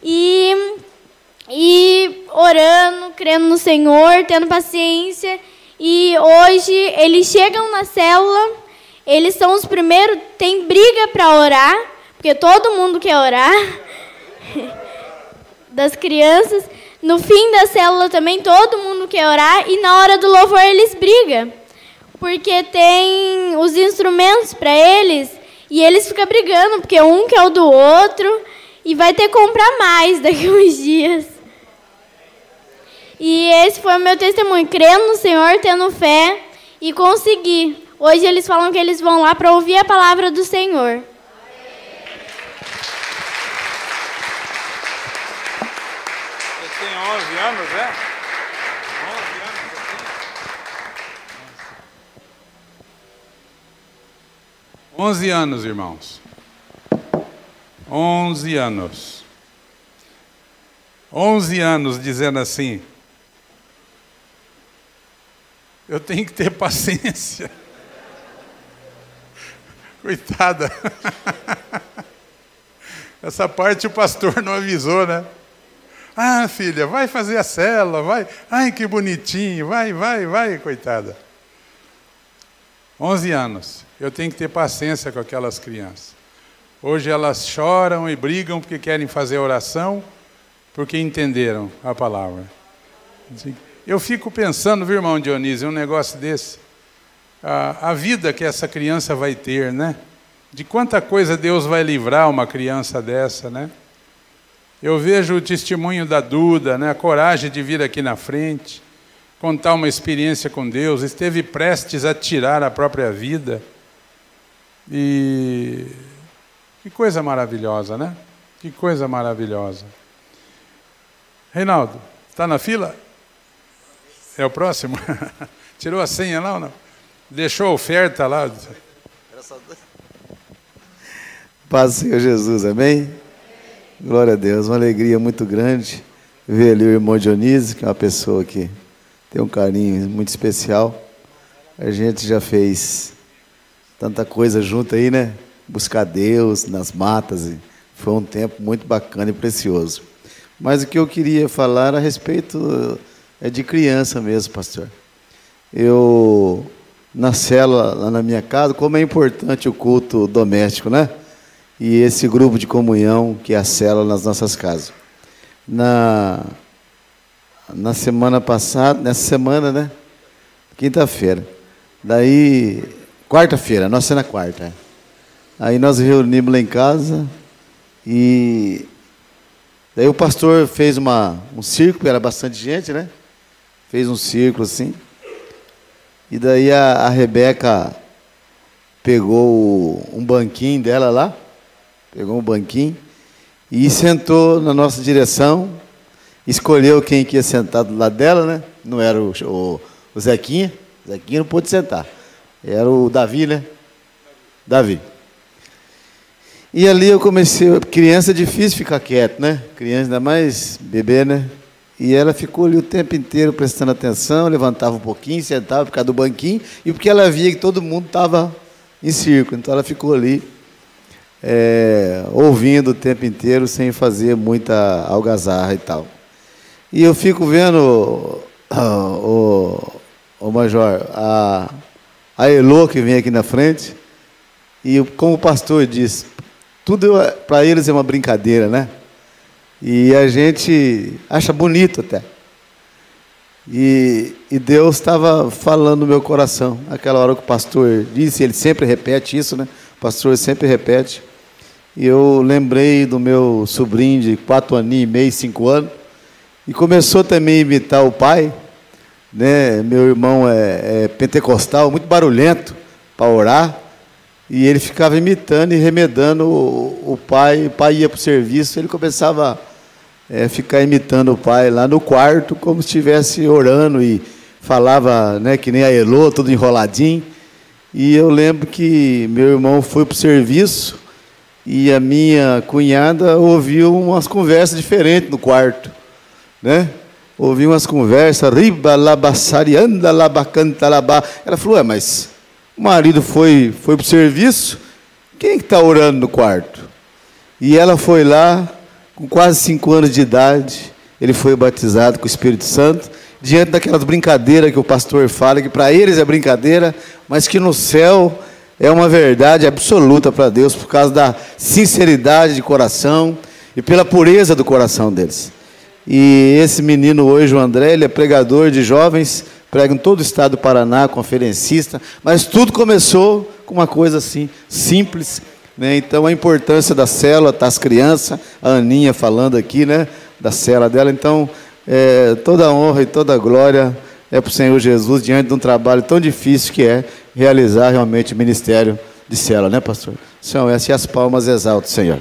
E orando, crendo no Senhor, tendo paciência. E hoje eles chegam na célula, eles são os primeiros, tem briga para orar, porque todo mundo quer orar, das crianças. No fim da célula também todo mundo quer orar, e na hora do louvor eles brigam, porque tem os instrumentos para eles, e eles ficam brigando, porque um quer o do outro, e vai ter que comprar mais daqui a uns dias. E esse foi o meu testemunho, crendo no Senhor, tendo fé, e conseguir. Hoje eles falam que eles vão lá para ouvir a palavra do Senhor. Você tem 11 anos, é? 11 anos, irmãos. 11 anos. 11 anos dizendo assim, eu tenho que ter paciência. Coitada. Essa parte o pastor não avisou, né? Ah, filha, vai fazer a célula, vai. Ai, que bonitinho, vai, coitada. 11 anos. Eu tenho que ter paciência com aquelas crianças. Hoje elas choram e brigam porque querem fazer oração, porque entenderam a palavra. Eu fico pensando, viu, irmão Dionísio, um negócio desse. A vida que essa criança vai ter, né? De quanta coisa Deus vai livrar uma criança dessa, né? Eu vejo o testemunho da Duda, né? A coragem de vir aqui na frente, contar uma experiência com Deus, esteve prestes a tirar a própria vida. E que coisa maravilhosa, né? Que coisa maravilhosa. Reinaldo, está na fila? É o próximo? Tirou a senha lá ou não? Deixou a oferta lá? Paz do Senhor Jesus, amém? Glória a Deus, uma alegria muito grande ver ali o irmão Dionísio, que é uma pessoa que tem um carinho muito especial. A gente já fez tanta coisa junto aí, né? Buscar Deus nas matas, e foi um tempo muito bacana e precioso. Mas o que eu queria falar a respeito é de criança mesmo, pastor. Eu, na célula, lá na minha casa, como é importante o culto doméstico, né? e esse grupo de comunhão que é a célula nas nossas casas. Na semana passada, nessa semana, né? Quinta-feira. Daí, quarta-feira, nossa é na quarta. Aí nós reunimos lá em casa e daí o pastor fez um círculo, era bastante gente, né? Fez um círculo assim. E daí a Rebeca pegou um banquinho dela lá, pegou um banquinho e sentou na nossa direção, escolheu quem que ia sentar do lado dela, né? Não era o Zequinha, o Zequinha não pôde sentar, era o Davi, né? Davi. E ali eu comecei, criança é difícil ficar quieto, né? Criança, ainda mais bebê, né? E ela ficou ali o tempo inteiro prestando atenção, levantava um pouquinho, sentava por causa do banquinho, e porque ela via que todo mundo estava em círculo, então ela ficou ali, ouvindo o tempo inteiro, sem fazer muita algazarra e tal. E eu fico vendo, o Major, a Elô que vem aqui na frente, e como o pastor disse, tudo para eles é uma brincadeira, né? E a gente acha bonito até. E Deus estava falando no meu coração. Aquela hora que o pastor disse, ele sempre repete isso, né? O pastor sempre repete. E eu lembrei do meu sobrinho de 4 aninhos e meio, 5 anos. E começou também a imitar o pai. Né? Meu irmão é pentecostal, muito barulhento para orar. E ele ficava imitando e remedando o pai. O pai ia para o serviço, ele começava ficar imitando o pai lá no quarto, como se estivesse orando, e falava, né, que nem a Elô, todo enroladinho. E eu lembro que meu irmão foi para o serviço e a minha cunhada ouviu umas conversas diferentes no quarto, né? Ouviu umas conversas, riba labassarianda labacanta labá. Ela falou, mas o marido foi para o serviço, quem que está orando no quarto? E ela foi lá, com quase 5 anos de idade, ele foi batizado com o Espírito Santo, diante daquelas brincadeiras que o pastor fala, que para eles é brincadeira, mas que no céu é uma verdade absoluta para Deus, por causa da sinceridade de coração e pela pureza do coração deles. E esse menino hoje, o André, ele é pregador de jovens, prega em todo o estado do Paraná, conferencista, mas tudo começou com uma coisa assim, simples, né? Então a importância da célula, tá as crianças, a Aninha falando aqui, né, da célula dela. Então toda a honra e toda a glória é para o Senhor Jesus, diante de um trabalho tão difícil que é realizar realmente o ministério de célula, né, pastor? São essas, e as palmas exaltam, Senhor.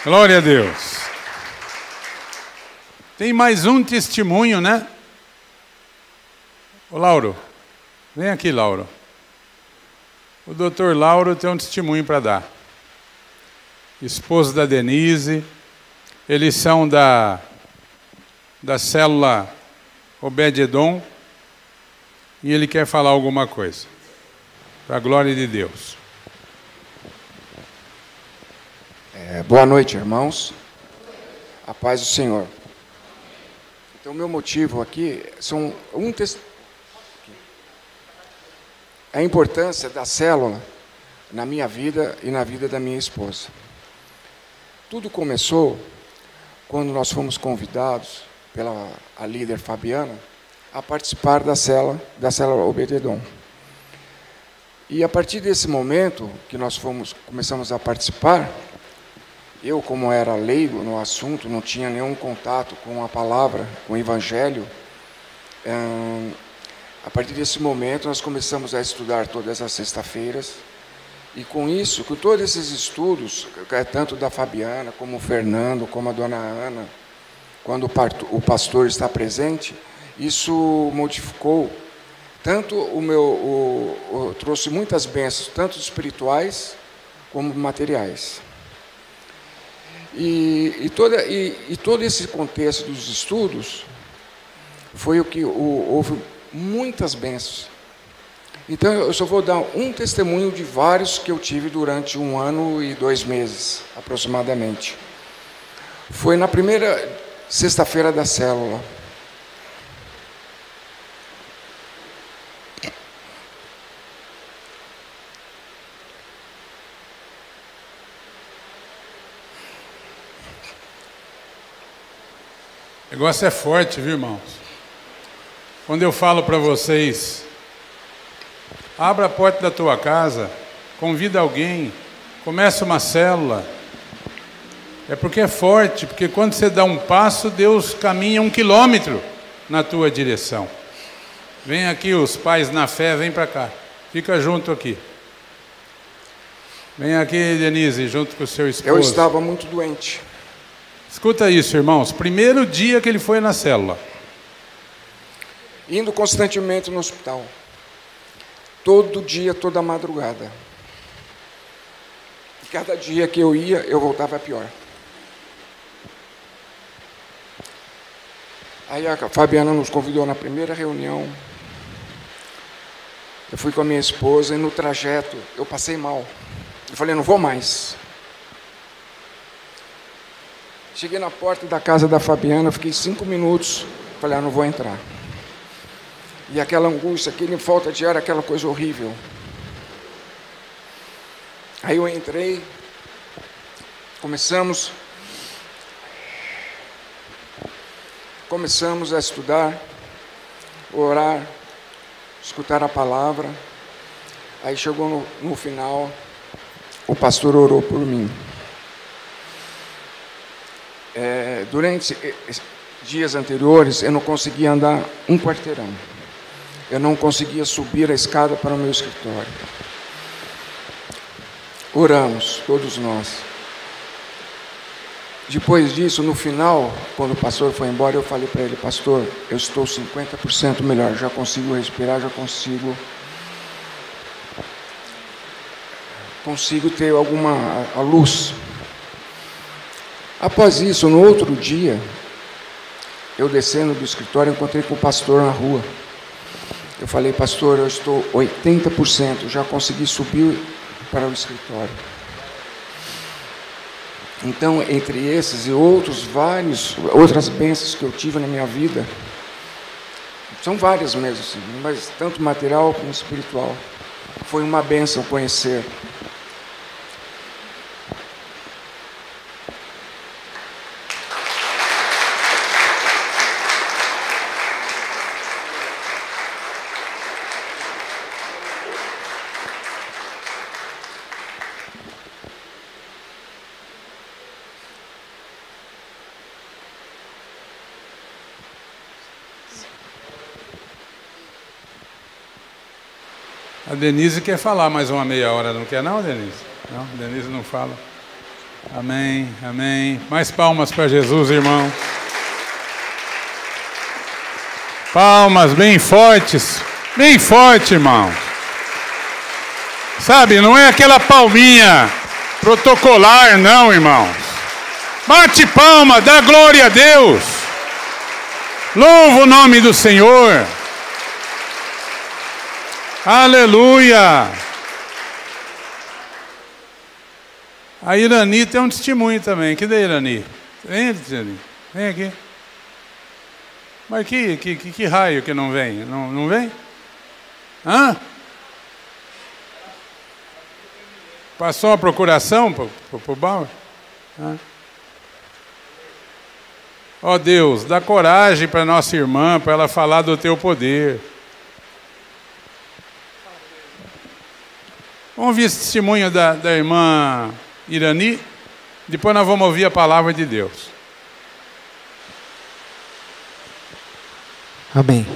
Glória a Deus. Tem mais um testemunho, né? Ô Lauro, vem aqui, Lauro. O doutor Lauro tem um testemunho para dar. Esposo da Denise, eles são da célula Obed-Edom, e ele quer falar alguma coisa, para a glória de Deus. Boa noite, irmãos. A paz do Senhor. Então, o meu motivo aqui são a importância da célula na minha vida e na vida da minha esposa. Tudo começou quando nós fomos convidados pela líder Fabiana a participar da célula Obed-Edom. E a partir desse momento que nós começamos a participar, eu, como era leigo no assunto, não tinha nenhum contato com a palavra, com o evangelho, a partir desse momento nós começamos a estudar todas as sextas-feiras, e com isso, com todos esses estudos, tanto da Fabiana, como o Fernando, como a dona Ana, quando o pastor está presente, isso modificou tanto trouxe muitas bênçãos, tanto espirituais como materiais. E todo esse contexto dos estudos foi o que houve muitas bênçãos. Então, eu só vou dar um testemunho de vários que eu tive durante 1 ano e 2 meses, aproximadamente. Foi na primeira sexta-feira da célula. O negócio é forte, viu, irmãos? Quando eu falo para vocês, abra a porta da tua casa, convida alguém, começa uma célula. É porque é forte, porque quando você dá um passo, Deus caminha 1 quilômetro na tua direção. Vem aqui os pais na fé, vem para cá. Fica junto aqui. Vem aqui, Denise, junto com o seu esposo. Eu estava muito doente. Escuta isso, irmãos. Primeiro dia que ele foi na célula. Indo constantemente no hospital. Todo dia, toda madrugada. E cada dia que eu ia, eu voltava pior. Aí a Fabiana nos convidou na primeira reunião. Eu fui com a minha esposa e no trajeto eu passei mal. Eu falei, não vou mais. Cheguei na porta da casa da Fabiana, fiquei 5 minutos. Falei, não vou entrar. E aquela angústia, aquele falta de ar, aquela coisa horrível. Aí eu entrei, começamos a estudar, orar, escutar a palavra. Aí chegou no final, o pastor orou por mim. Durante dias anteriores, eu não conseguia andar 1 quarteirão. Eu não conseguia subir a escada para o meu escritório. Oramos, todos nós. Depois disso, no final, quando o pastor foi embora, eu falei para ele, pastor, eu estou 50% melhor, já consigo respirar, já consigo ter a luz. Após isso, no outro dia, eu descendo do escritório, encontrei com o pastor na rua. Eu falei, pastor, eu estou 80%, já consegui subir para o escritório. Então, entre esses e outras bênçãos que eu tive na minha vida, são várias mesmo, assim, mas tanto material como espiritual. Foi uma bênção conhecer. A Denise quer falar mais uma meia hora, não quer não, Denise? Não, a Denise não fala. Amém, amém. Mais palmas para Jesus, irmão. Palmas bem fortes, bem forte, irmão. Sabe, não é aquela palminha protocolar, não, irmãos. Bate palma, dá glória a Deus. Louva o nome do Senhor. Aleluia! A Irani tem um testemunho também. Cadê a Irani? Vem, Irani. Vem aqui. Mas que raio que não vem? Não vem? Hã? Passou a procuração para o Bauer? Ó Deus, dá coragem para nossa irmã, para ela falar do teu poder. Vamos ouvir esse testemunho da irmã Irani, depois nós vamos ouvir a palavra de Deus. Amém.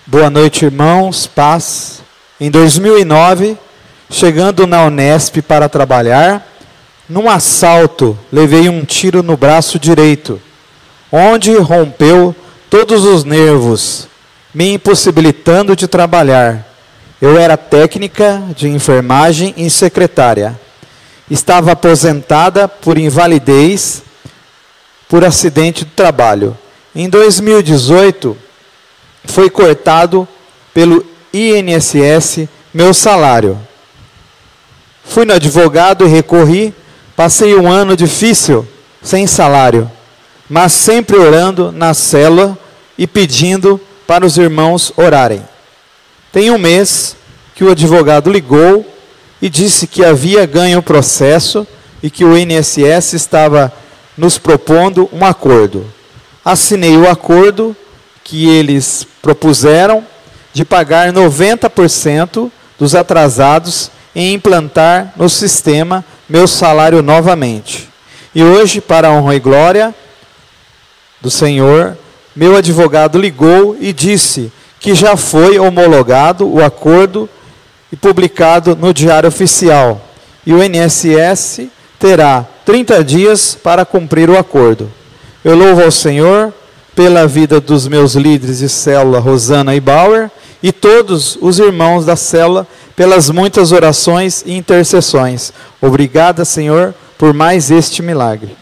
Boa noite, irmãos, paz. Em 2009, chegando na Unesp para trabalhar, num assalto, levei um tiro no braço direito, onde rompeu todos os nervos, me impossibilitando de trabalhar. Eu era técnica de enfermagem e secretária. Estava aposentada por invalidez por acidente de trabalho. Em 2018, foi cortado pelo INSS meu salário. Fui no advogado e recorri. Passei um ano difícil, sem salário, mas sempre orando na célula e pedindo para os irmãos orarem. Tem um mês que o advogado ligou e disse que havia ganho o processo e que o INSS estava nos propondo um acordo. Assinei o acordo que eles propuseram de pagar 90% dos atrasados em implantar no sistema meu salário novamente. E hoje, para a honra e glória do Senhor, meu advogado ligou e disse que já foi homologado o acordo e publicado no Diário Oficial. E o INSS terá 30 dias para cumprir o acordo. Eu louvo ao Senhor pela vida dos meus líderes de célula, Rosana e Bauer, e todos os irmãos da célula, pelas muitas orações e intercessões. Obrigada, Senhor, por mais este milagre.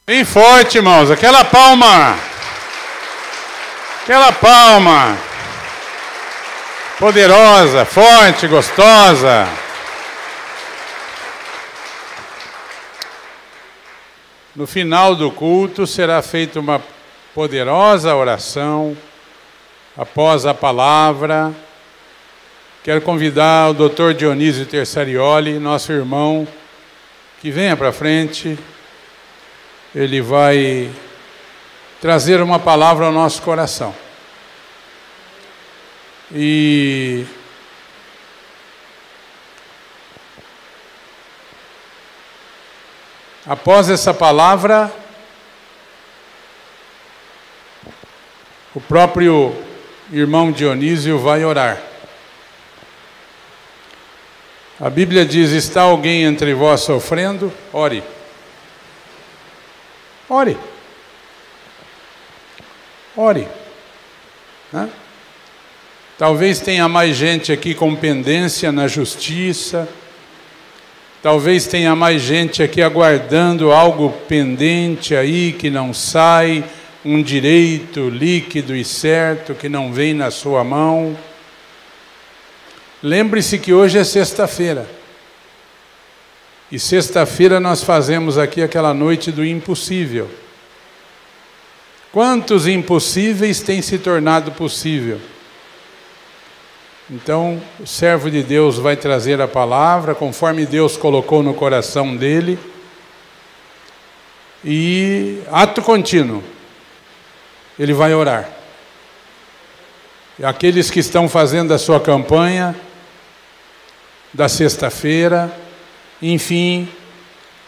Bem forte, irmãos. Aquela palma. Aquela palma. Poderosa, forte, gostosa. No final do culto será feita uma poderosa oração após a palavra. Quero convidar o Dr. Dionísio Tersarioli, nosso irmão, que venha para frente. Ele vai trazer uma palavra ao nosso coração. E após essa palavra, o próprio irmão Dionísio vai orar. A Bíblia diz: está alguém entre vós sofrendo? Ore. Ore. Ore. Né? Talvez tenha mais gente aqui com pendência na justiça. Talvez tenha mais gente aqui aguardando algo pendente aí que não sai, um direito líquido e certo que não vem na sua mão. Lembre-se que hoje é sexta-feira. E sexta-feira nós fazemos aqui aquela noite do impossível. Quantos impossíveis têm se tornado possível? Então, o servo de Deus vai trazer a palavra, conforme Deus colocou no coração dele. E, ato contínuo, ele vai orar. E aqueles que estão fazendo a sua campanha da sexta-feira, enfim,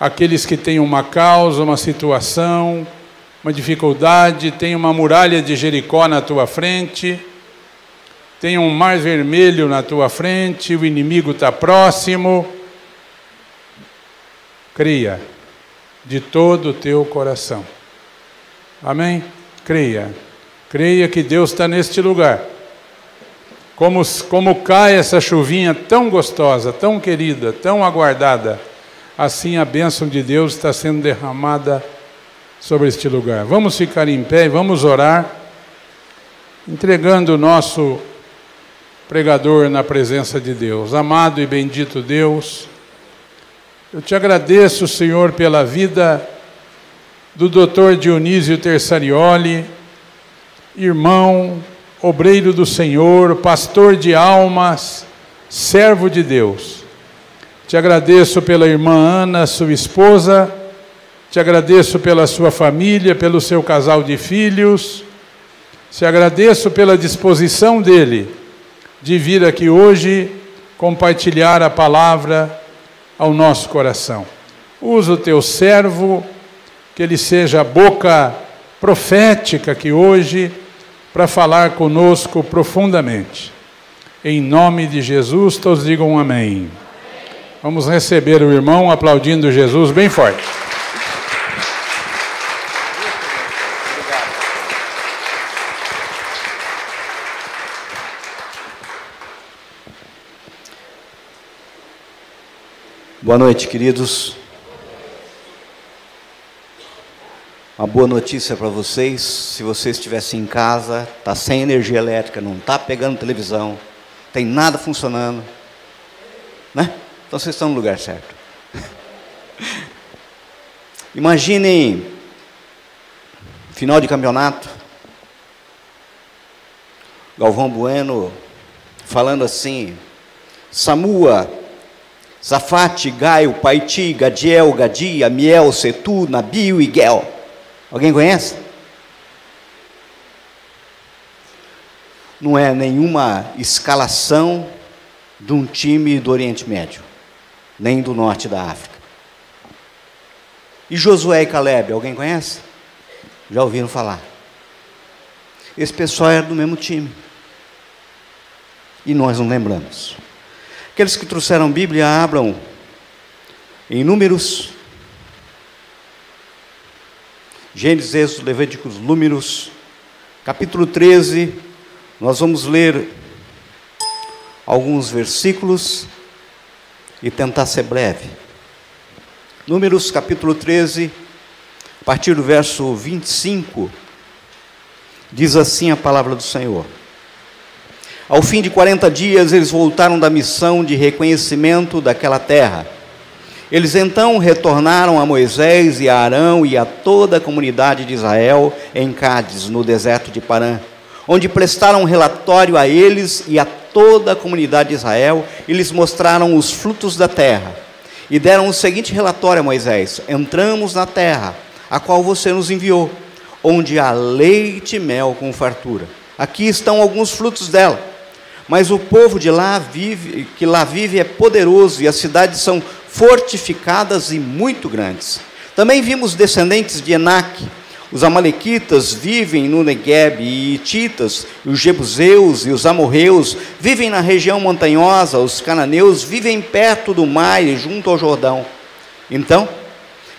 aqueles que têm uma causa, uma situação, uma dificuldade, tem uma muralha de Jericó na tua frente, tem um mar vermelho na tua frente, o inimigo está próximo. Creia de todo o teu coração. Amém? Creia. Creia que Deus está neste lugar. Como cai essa chuvinha tão gostosa, tão querida, tão aguardada, assim a bênção de Deus está sendo derramada sobre este lugar. Vamos ficar em pé e vamos orar, entregando o nosso pregador na presença de Deus. Amado e bendito Deus, eu te agradeço, Senhor, pela vida do Dr. Dionísio Tersarioli, irmão, obreiro do Senhor, pastor de almas, servo de Deus. Te agradeço pela irmã Ana, sua esposa, te agradeço pela sua família, pelo seu casal de filhos, te agradeço pela disposição dele de vir aqui hoje compartilhar a palavra ao nosso coração. Usa o teu servo, que ele seja a boca profética aqui hoje, para falar conosco profundamente. Em nome de Jesus, todos digam amém. Vamos receber o irmão aplaudindo Jesus bem forte. Boa noite, queridos. Uma boa notícia para vocês: se vocês estivessem em casa, está sem energia elétrica, não está pegando televisão, tem nada funcionando, né? Então vocês estão no lugar certo. Imaginem, final de campeonato, Galvão Bueno falando assim: Samua, Zafate, Gaio, Paiti, Gadiel, Gadi, Amiel, Setu, Nabil e Gel. Alguém conhece? Não é nenhuma escalação de um time do Oriente Médio, nem do norte da África. E Josué e Caleb, alguém conhece? Já ouviram falar? Esse pessoal era do mesmo time. E nós não lembramos. Aqueles que trouxeram Bíblia, abram em Números, Gênesis, Êxodo, Levíticos, Números, capítulo 13, nós vamos ler alguns versículos e tentar ser breve. Números, capítulo 13, a partir do verso 25, diz assim a palavra do Senhor: Ao fim de 40 dias, eles voltaram da missão de reconhecimento daquela terra. Eles então retornaram a Moisés e a Arão e a toda a comunidade de Israel em Cádiz, no deserto de Parã, onde prestaram um relatório a eles e a toda a comunidade de Israel, e lhes mostraram os frutos da terra. E deram o seguinte relatório a Moisés: Entramos na terra, a qual você nos enviou, onde há leite e mel com fartura. Aqui estão alguns frutos dela. Mas o povo de lá que lá vive é poderoso, e as cidades são fortificadas e muito grandes. Também vimos descendentes de Enaque. Os amalequitas vivem no Negueb, e hititas, os jebuseus e os amorreus vivem na região montanhosa, os cananeus vivem perto do mar e junto ao Jordão. Então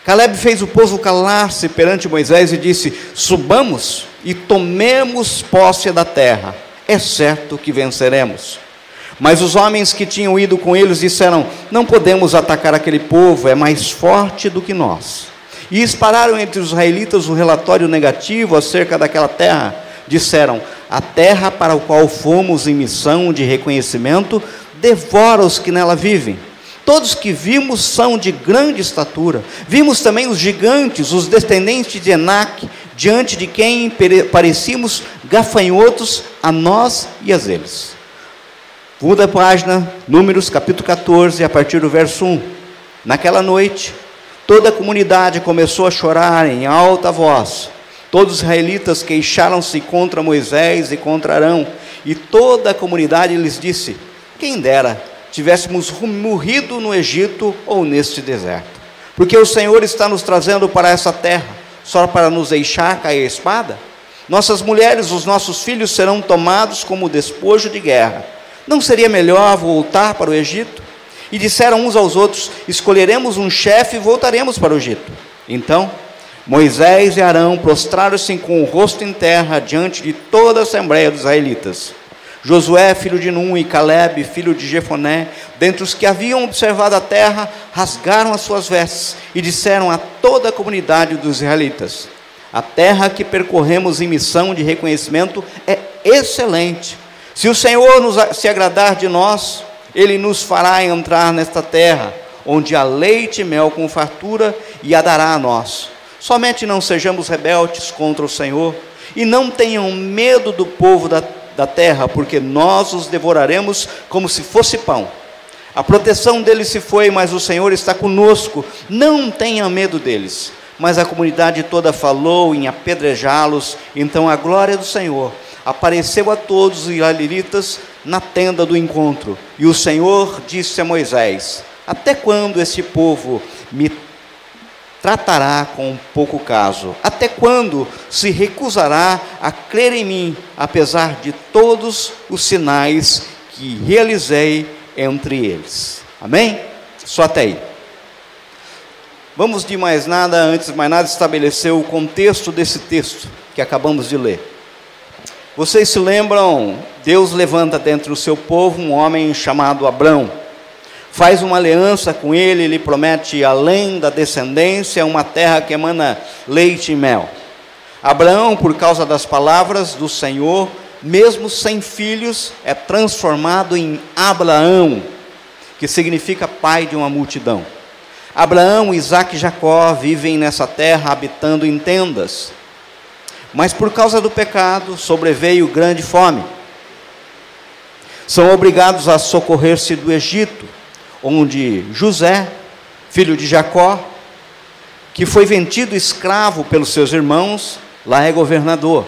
Caleb fez o povo calar-se perante Moisés e disse: Subamos e tomemos posse da terra. É certo que venceremos. Mas os homens que tinham ido com eles disseram: Não podemos atacar aquele povo, é mais forte do que nós. E espalharam entre os israelitas o relatório negativo acerca daquela terra. Disseram: A terra para a qual fomos em missão de reconhecimento devora os que nela vivem. Todos que vimos são de grande estatura. Vimos também os gigantes, os descendentes de Enaque, diante de quem parecíamos gafanhotos a nós e a eles. Muda a página, Números capítulo 14, a partir do verso 1. Naquela noite, toda a comunidade começou a chorar em alta voz. Todos os israelitas queixaram-se contra Moisés e contra Arão, e toda a comunidade lhes disse: Quem dera tivéssemos morrido no Egito ou neste deserto, porque o Senhor está nos trazendo para essa terra, só para nos deixar cair a espada? Nossas mulheres, os nossos filhos serão tomados como despojo de guerra. Não seria melhor voltar para o Egito? E disseram uns aos outros: Escolheremos um chefe e voltaremos para o Egito. Então Moisés e Arão prostraram-se com o rosto em terra diante de toda a assembleia dos israelitas. Josué, filho de Num, e Caleb, filho de Jefoné, dentre os que haviam observado a terra, rasgaram as suas vestes e disseram a toda a comunidade dos israelitas: A terra que percorremos em missão de reconhecimento é excelente. Se o Senhor se agradar de nós, Ele nos fará entrar nesta terra, onde há leite e mel com fartura, e a dará a nós. Somente não sejamos rebeldes contra o Senhor, e não tenham medo do povo da terra, porque nós os devoraremos como se fosse pão. A proteção deles se foi, mas o Senhor está conosco. Não tenha medo deles. Mas a comunidade toda falou em apedrejá-los. Então a glória do Senhor apareceu a todos os israelitas na tenda do encontro. E o Senhor disse a Moisés: Até quando este povo me tratará com pouco caso? Até quando se recusará a crer em mim, apesar de todos os sinais que realizei entre eles? Amém? Só até aí. Vamos de mais nada, antes de mais nada, estabelecer o contexto desse texto que acabamos de ler. Vocês se lembram, Deus levanta dentre o seu povo um homem chamado Abrão. Faz uma aliança com ele, lhe promete, além da descendência, uma terra que emana leite e mel. Abraão, por causa das palavras do Senhor, mesmo sem filhos, é transformado em Abraão, que significa pai de uma multidão. Abraão, Isaque e Jacó vivem nessa terra habitando em tendas. Mas por causa do pecado, sobreveio grande fome. São obrigados a socorrer-se do Egito, onde José, filho de Jacó, que foi vendido escravo pelos seus irmãos, lá é governador.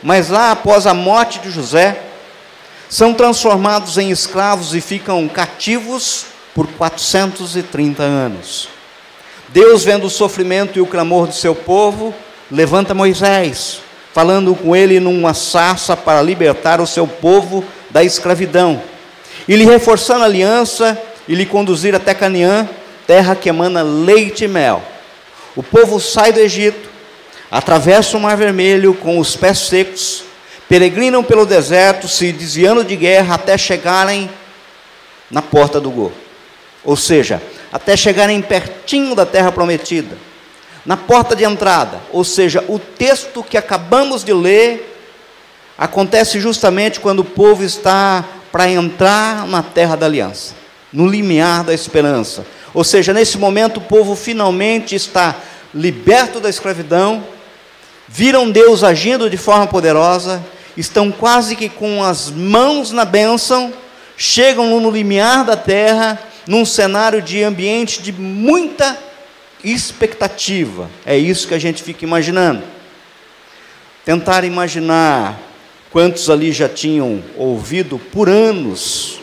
Mas lá, após a morte de José, são transformados em escravos e ficam cativos por 430 anos. Deus, vendo o sofrimento e o clamor do seu povo, levanta Moisés, falando com ele numa sarça para libertar o seu povo da escravidão, e lhe reforçando a aliança e lhe conduzir até Canaã, terra que emana leite e mel. O povo sai do Egito, atravessa o Mar Vermelho com os pés secos, peregrinam pelo deserto, se desviando de guerra até chegarem na porta do Gor. Ou seja, até chegarem pertinho da terra prometida, na porta de entrada. Ou seja, o texto que acabamos de ler acontece justamente quando o povo está para entrar na terra da aliança, no limiar da esperança. Ou seja, nesse momento o povo finalmente está liberto da escravidão, viram Deus agindo de forma poderosa, estão quase que com as mãos na bênção, chegam no limiar da terra, num cenário de ambiente de muita expectativa. É isso que a gente fica imaginando. Tentar imaginar quantos ali já tinham ouvido por anos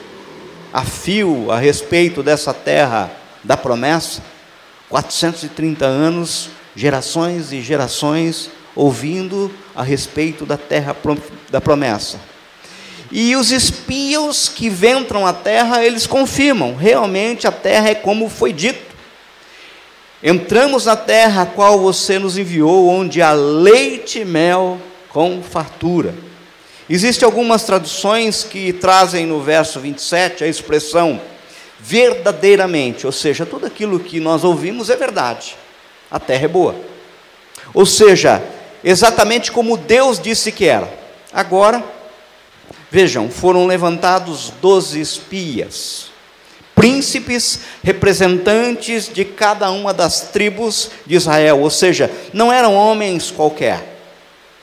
a fio a respeito dessa terra da promessa, 430 anos, gerações e gerações ouvindo a respeito da terra da promessa. E os espias que entram à terra, eles confirmam, realmente a terra é como foi dito. Entramos na terra a qual você nos enviou, onde há leite e mel com fartura. Existem algumas traduções que trazem no verso 27 a expressão verdadeiramente, ou seja, tudo aquilo que nós ouvimos é verdade, a terra é boa. Ou seja, exatamente como Deus disse que era. Agora, vejam, foram levantados 12 espias, príncipes, representantes de cada uma das tribos de Israel, ou seja, não eram homens qualquer,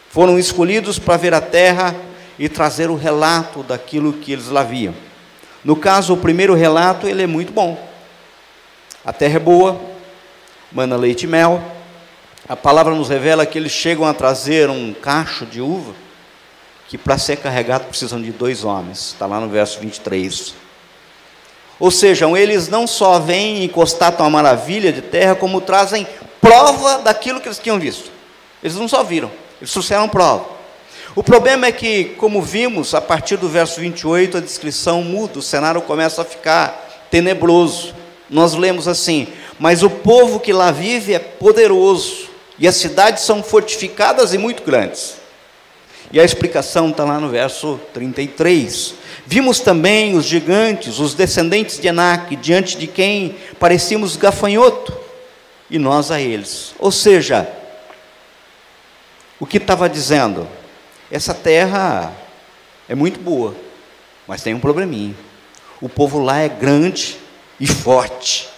foram escolhidos para ver a terra e trazer o relato daquilo que eles lá viam. No caso, o primeiro relato, ele é muito bom. A terra é boa, mana leite e mel. A palavra nos revela que eles chegam a trazer um cacho de uva, que para ser carregado precisam de 2 homens, está lá no verso 23. Ou seja, eles não só vêm e constatam a maravilha de terra, como trazem prova daquilo que eles tinham visto. Eles não só viram, eles trouxeram prova. O problema é que, como vimos, a partir do verso 28, a descrição muda, o cenário começa a ficar tenebroso. Nós lemos assim: mas o povo que lá vive é poderoso, e as cidades são fortificadas e muito grandes. E a explicação está lá no verso 33. Vimos também os gigantes, os descendentes de Enaque, diante de quem parecíamos gafanhoto, e nós a eles. Ou seja, o que estava dizendo? Essa terra é muito boa, mas tem um probleminha. O povo lá é grande e forte.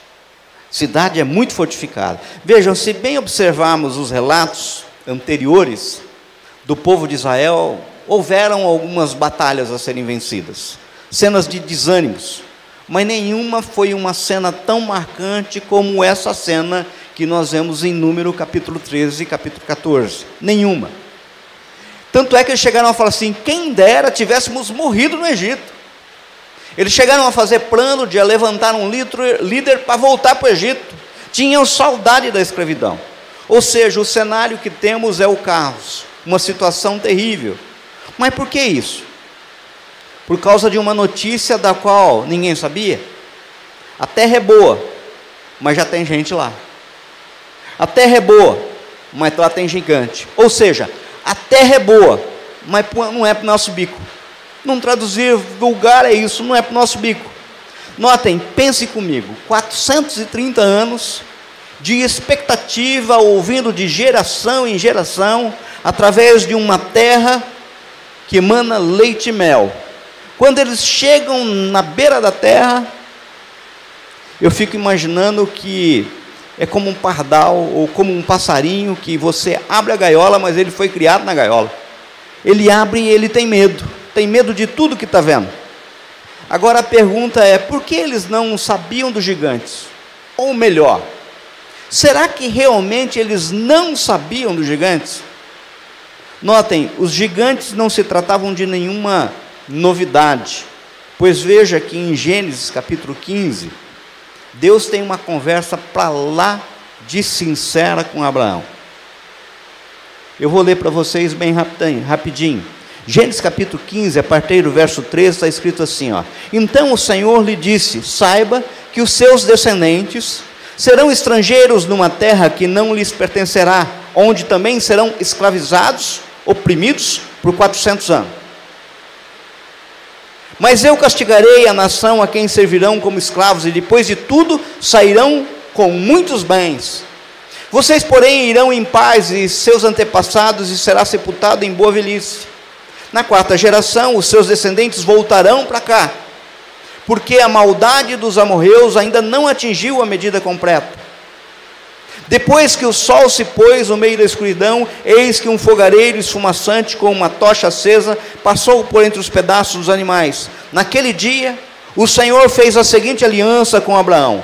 A cidade é muito fortificada. Vejam, se bem observarmos os relatos anteriores do povo de Israel, houveram algumas batalhas a serem vencidas, cenas de desânimos, mas nenhuma foi uma cena tão marcante como essa cena que nós vemos em Número capítulo 13 e capítulo 14. Nenhuma. Tanto é que eles chegaram a falar assim: quem dera tivéssemos morrido no Egito. Eles chegaram a fazer plano de levantar um líder para voltar para o Egito. Tinham saudade da escravidão. Ou seja, o cenário que temos é o caos, uma situação terrível. Mas por que isso? Por causa de uma notícia da qual ninguém sabia. A terra é boa, mas já tem gente lá. A terra é boa, mas lá tem gigante. Ou seja, a terra é boa, mas não é para o nosso bico. Não traduzir vulgar é isso, não é para o nosso bico. Notem, pense comigo, 430 anos de expectativa, ouvindo de geração em geração, através de uma terra que emana leite e mel. Quando eles chegam na beira da terra, eu fico imaginando que é como um pardal ou como um passarinho que você abre a gaiola, mas ele foi criado na gaiola. Ele abre e ele tem medo de tudo que está vendo. Agora a pergunta é, por que eles não sabiam dos gigantes? Ou melhor, será que realmente eles não sabiam dos gigantes? Notem, os gigantes não se tratavam de nenhuma novidade, pois veja que em Gênesis capítulo 15, Deus tem uma conversa para lá de sincera com Abraão. Eu vou ler para vocês bem rapidinho. Gênesis capítulo 15, a partir do verso 13, está escrito assim, ó. Então o Senhor lhe disse, saiba que os seus descendentes serão estrangeiros numa terra que não lhes pertencerá, onde também serão escravizados, oprimidos por 400 anos. Mas eu castigarei a nação a quem servirão como escravos, e depois de tudo sairão com muitos bens. Vocês, porém, irão em paz, e seus antepassados, e será sepultado em boa velhice. Na quarta geração, os seus descendentes voltarão para cá, porque a maldade dos amorreus ainda não atingiu a medida completa. Depois que o sol se pôs no meio da escuridão, eis que um fogareiro esfumaçante com uma tocha acesa passou por entre os pedaços dos animais. Naquele dia, o Senhor fez a seguinte aliança com Abraão: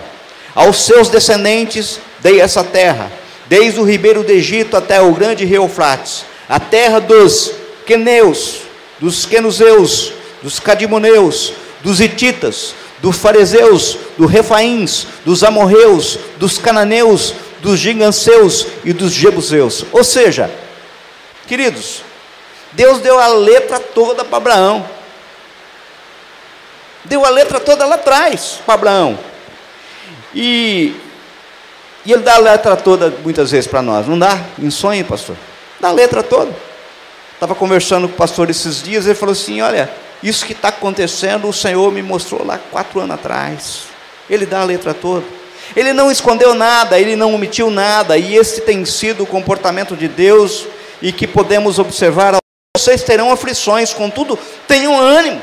aos seus descendentes dei essa terra, desde o ribeiro do Egito até o grande rio Eufrates, a terra dos queneus, dos quenuseus, dos cadimoneus, dos hititas, dos fariseus, dos refaíns, dos amorreus, dos cananeus, dos giganseus e dos jebuseus. Ou seja, queridos, Deus deu a letra toda para Abraão. Deu a letra toda lá atrás para Abraão. E ele dá a letra toda muitas vezes para nós, não dá? Em sonho, pastor? Dá a letra toda. Estava conversando com o pastor esses dias, ele falou assim, olha, isso que está acontecendo, o Senhor me mostrou lá 4 anos atrás. Ele dá a letra toda. Ele não escondeu nada, ele não omitiu nada, e esse tem sido o comportamento de Deus, e que podemos observar. Vocês terão aflições, contudo, tenham ânimo,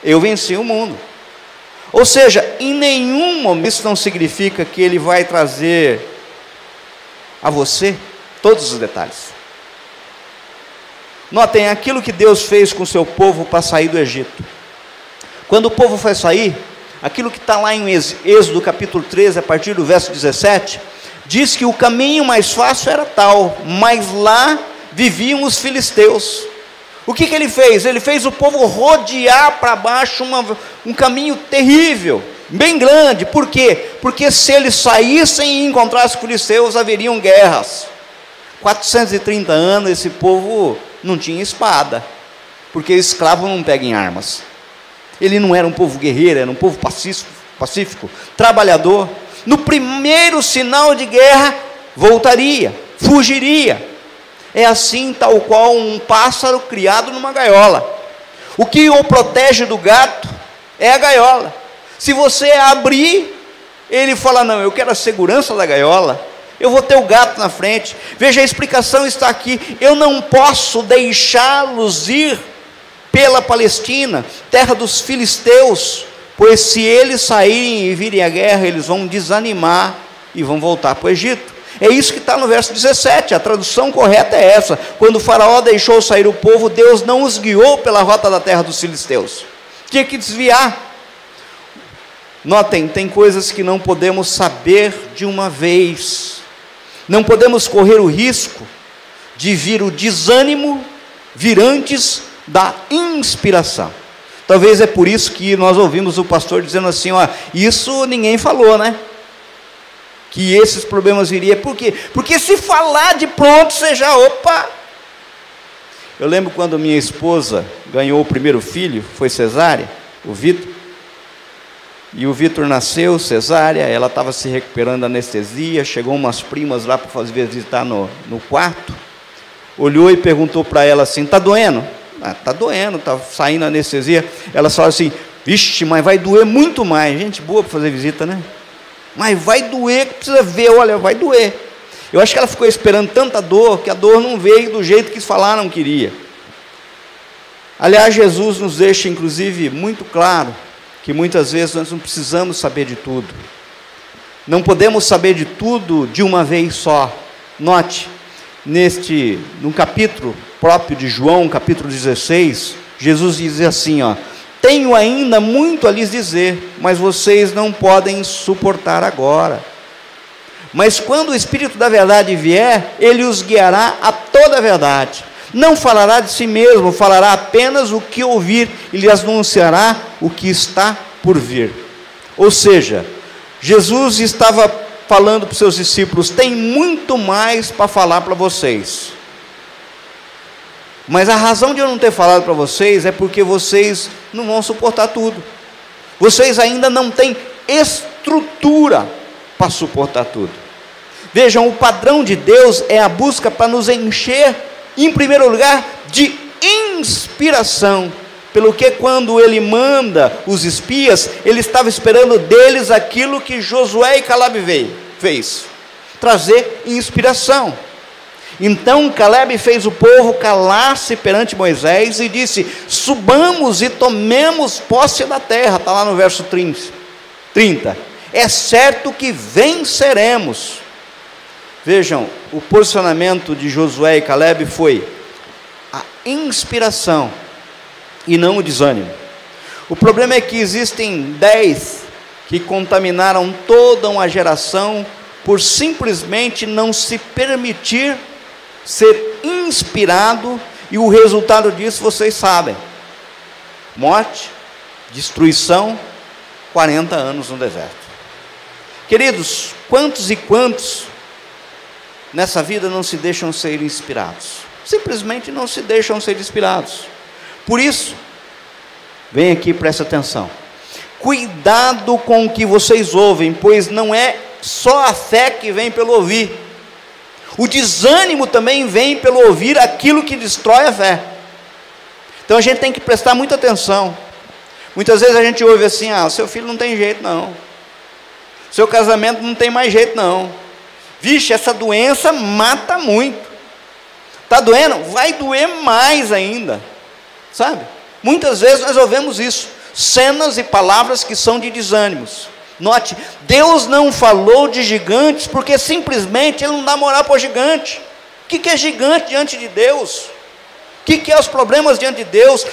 eu venci o mundo. Ou seja, em nenhum momento, isso não significa que ele vai trazer a você todos os detalhes. Notem, aquilo que Deus fez com o seu povo para sair do Egito. Quando o povo foi sair, aquilo que está lá em Êxodo capítulo 13, a partir do verso 17, diz que o caminho mais fácil era tal, mas lá viviam os filisteus. O que ele fez? Ele fez o povo rodear para baixo um caminho terrível, bem grande. Por quê? Porque se eles saíssem e encontrassem filisteus, haveriam guerras. 430 anos esse povo não tinha espada, porque escravo não pega em armas. Ele não era um povo guerreiro, era um povo pacífico, trabalhador. No primeiro sinal de guerra, voltaria, fugiria. É assim, tal qual um pássaro criado numa gaiola. O que o protege do gato é a gaiola. Se você abrir, ele fala, não, eu quero a segurança da gaiola, eu vou ter o gato na frente. Veja, a explicação está aqui. Eu não posso deixá-los ir pela Palestina, terra dos filisteus, pois se eles saírem e virem a guerra, eles vão desanimar e vão voltar para o Egito. É isso que está no verso 17, a tradução correta é essa. Quando o faraó deixou sair o povo, Deus não os guiou pela rota da terra dos filisteus, tinha que desviar. Notem, tem coisas que não podemos saber de uma vez, não podemos correr o risco de vir o desânimo vir antes da inspiração. Talvez é por isso que nós ouvimos o pastor dizendo assim, ó, isso ninguém falou, né? Que esses problemas viriam. Por quê? Porque se falar de pronto, você já, opa! Eu lembro quando minha esposa ganhou o primeiro filho, foi cesárea, o Vitor. E o Vitor nasceu, cesárea, ela estava se recuperando da anestesia, chegou umas primas lá para fazer visitar no quarto, olhou e perguntou para ela assim, está doendo? Ah, está doendo, está saindo a anestesia. Ela falou assim, vixe, mas vai doer muito mais. Gente boa para fazer visita, né? Mas vai doer, precisa ver, olha, vai doer. Eu acho que ela ficou esperando tanta dor, que a dor não veio do jeito que falaram que iria. Aliás, Jesus nos deixa, inclusive, muito claro, que muitas vezes nós não precisamos saber de tudo. Não podemos saber de tudo de uma vez só. Note, no capítulo próprio de João, capítulo 16, Jesus diz assim, ó, tenho ainda muito a lhes dizer, mas vocês não podem suportar agora. Mas quando o Espírito da verdade vier, ele os guiará a toda a verdade. Não falará de si mesmo, falará apenas o que ouvir e lhes anunciará o que está por vir. Ou seja, Jesus estava falando para os seus discípulos: tem muito mais para falar para vocês. Mas a razão de eu não ter falado para vocês é porque vocês não vão suportar tudo. Vocês ainda não têm estrutura para suportar tudo. Vejam, o padrão de Deus é a busca para nos encher, em primeiro lugar, de inspiração. Pelo que quando ele manda os espias, ele estava esperando deles aquilo que Josué e Caleb fez, trazer inspiração. Então Caleb fez o povo calar-se perante Moisés e disse: subamos e tomemos posse da terra. Está lá no verso 30. É certo que venceremos. Vejam, o posicionamento de Josué e Caleb foi a inspiração e não o desânimo. O problema é que existem 10 que contaminaram toda uma geração por simplesmente não se permitir ser inspirado, e o resultado disso vocês sabem: morte, destruição, 40 anos no deserto. Queridos, quantos e quantos nessa vida não se deixam ser inspirados? Simplesmente não se deixam ser inspirados. Por isso, vem aqui, presta atenção. Cuidado com o que vocês ouvem, pois não é só a fé que vem pelo ouvir. O desânimo também vem pelo ouvir aquilo que destrói a fé. Então a gente tem que prestar muita atenção. Muitas vezes a gente ouve assim: ah, seu filho não tem jeito não, seu casamento não tem mais jeito não, vixe, essa doença mata muito, está doendo? Vai doer mais ainda, sabe? Muitas vezes nós ouvimos isso, cenas e palavras que são de desânimos. Note, Deus não falou de gigantes porque simplesmente Ele não dá moral para o gigante. O que é gigante diante de Deus? O que é os problemas diante de Deus?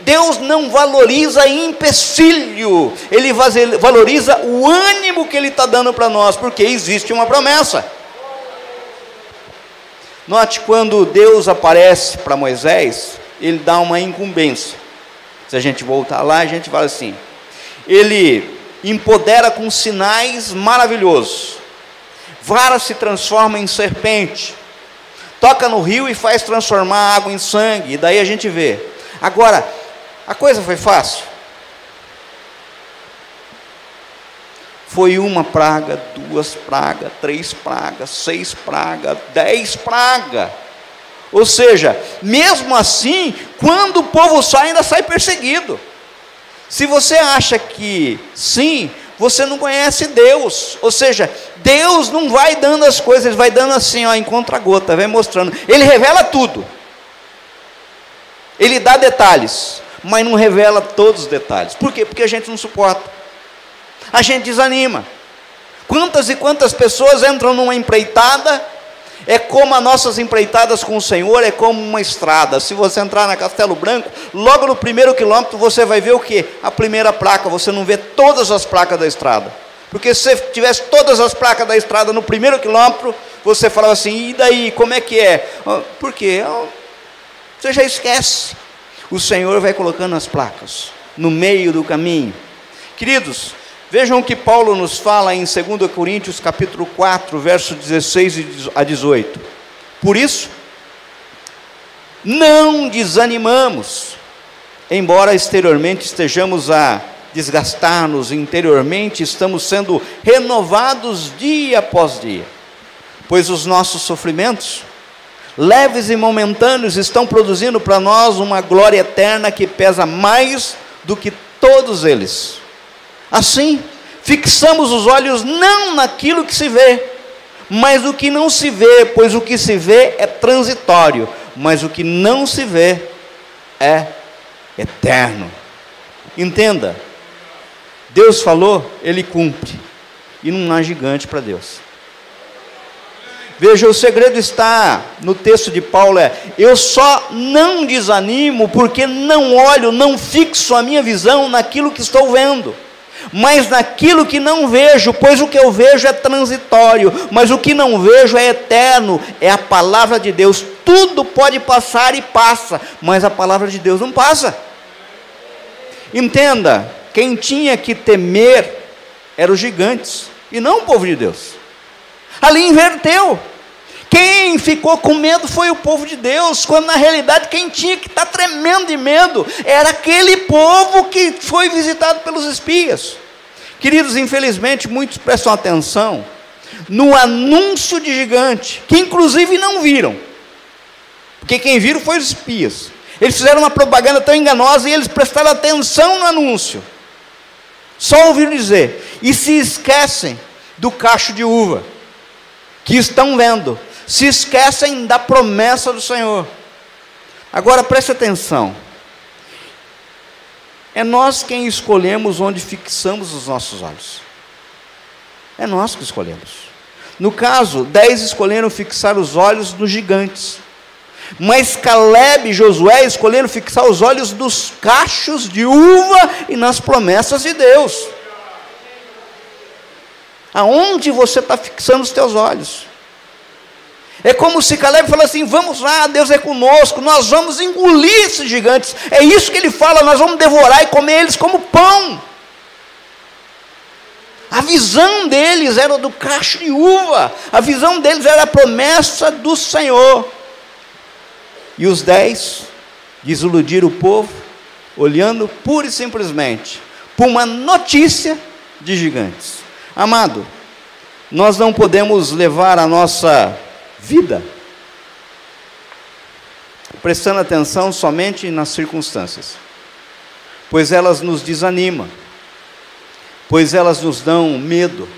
Deus não valoriza empecilho, Ele valoriza o ânimo que Ele está dando para nós, porque existe uma promessa. Note, quando Deus aparece para Moisés, Ele dá uma incumbência. Se a gente voltar lá, a gente fala assim: Ele empodera com sinais maravilhosos, vara se transforma em serpente, toca no rio e faz transformar a água em sangue, e daí a gente vê. Agora, a coisa foi fácil? Foi uma praga, 2 pragas, 3 pragas, 6 pragas, 10 pragas. Ou seja, mesmo assim, quando o povo sai, ainda sai perseguido. Se você acha que sim, você não conhece Deus. Ou seja, Deus não vai dando as coisas, Ele vai dando assim, ó, em contra-gota, vai mostrando. Ele revela tudo. Ele dá detalhes, mas não revela todos os detalhes. Por quê? Porque a gente não suporta. A gente desanima. Quantas e quantas pessoas entram numa empreitada? É como as nossas empreitadas com o Senhor, é como uma estrada. Se você entrar na Castelo Branco, logo no primeiro quilômetro você vai ver o quê? A primeira placa. Você não vê todas as placas da estrada, porque se você tivesse todas as placas da estrada no primeiro quilômetro, você falava assim: e daí, como é que é? Por quê? Você já esquece. O Senhor vai colocando as placas no meio do caminho. Queridos, vejam o que Paulo nos fala em 2 Coríntios capítulo 4, verso 16 a 18. Por isso, não desanimamos, embora exteriormente estejamos a desgastar-nos, interiormente estamos sendo renovados dia após dia, pois os nossos sofrimentos, leves e momentâneos, estão produzindo para nós uma glória eterna que pesa mais do que todos eles. Assim, fixamos os olhos não naquilo que se vê, mas no que não se vê, pois o que se vê é transitório, mas o que não se vê é eterno. Entenda, Deus falou, Ele cumpre, e não há gigante para Deus. Veja, o segredo está no texto de Paulo, eu só não desanimo porque não olho, não fixo a minha visão naquilo que estou vendo, mas naquilo que não vejo, pois o que eu vejo é transitório, mas o que não vejo é eterno, é a palavra de Deus. Tudo pode passar e passa, mas a palavra de Deus não passa. Entenda, quem tinha que temer eram os gigantes, e não o povo de Deus. Ali inverteu. Quem ficou com medo foi o povo de Deus, quando na realidade quem tinha que estar tremendo de medo era aquele povo que foi visitado pelos espias. Queridos, infelizmente muitos prestam atenção no anúncio de gigante, que inclusive não viram, porque quem viram foi os espias. Eles fizeram uma propaganda tão enganosa e eles prestaram atenção no anúncio, só ouviram dizer, e se esquecem do cacho de uva que estão vendo, se esquecem da promessa do Senhor. Agora preste atenção, é nós quem escolhemos onde fixamos os nossos olhos, é nós que escolhemos. No caso, 10 escolheram fixar os olhos nos gigantes, mas Caleb e Josué escolheram fixar os olhos dos cachos de uva e nas promessas de Deus. Aonde você está fixando os teus olhos? É como se Caleb falasse assim, vamos lá, Deus é conosco, nós vamos engolir esses gigantes. É isso que ele fala, nós vamos devorar e comer eles como pão. A visão deles era do cacho de uva, a visão deles era a promessa do Senhor. E os 10 desiludiram o povo, olhando pura e simplesmente por uma notícia de gigantes. Amado, nós não podemos levar a nossa vida prestando atenção somente nas circunstâncias, pois elas nos desanimam, pois elas nos dão medo.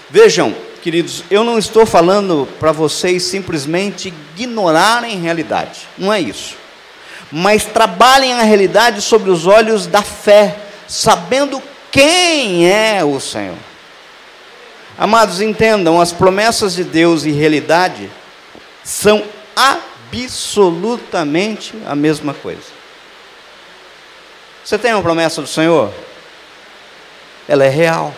Vejam, queridos, eu não estou falando para vocês simplesmente ignorarem a realidade, não é isso, mas trabalhem a realidade sobre os olhos da fé, sabendo quem é o Senhor. Amados, entendam, as promessas de Deus e realidade são absolutamente a mesma coisa. Você tem uma promessa do Senhor? Ela é real.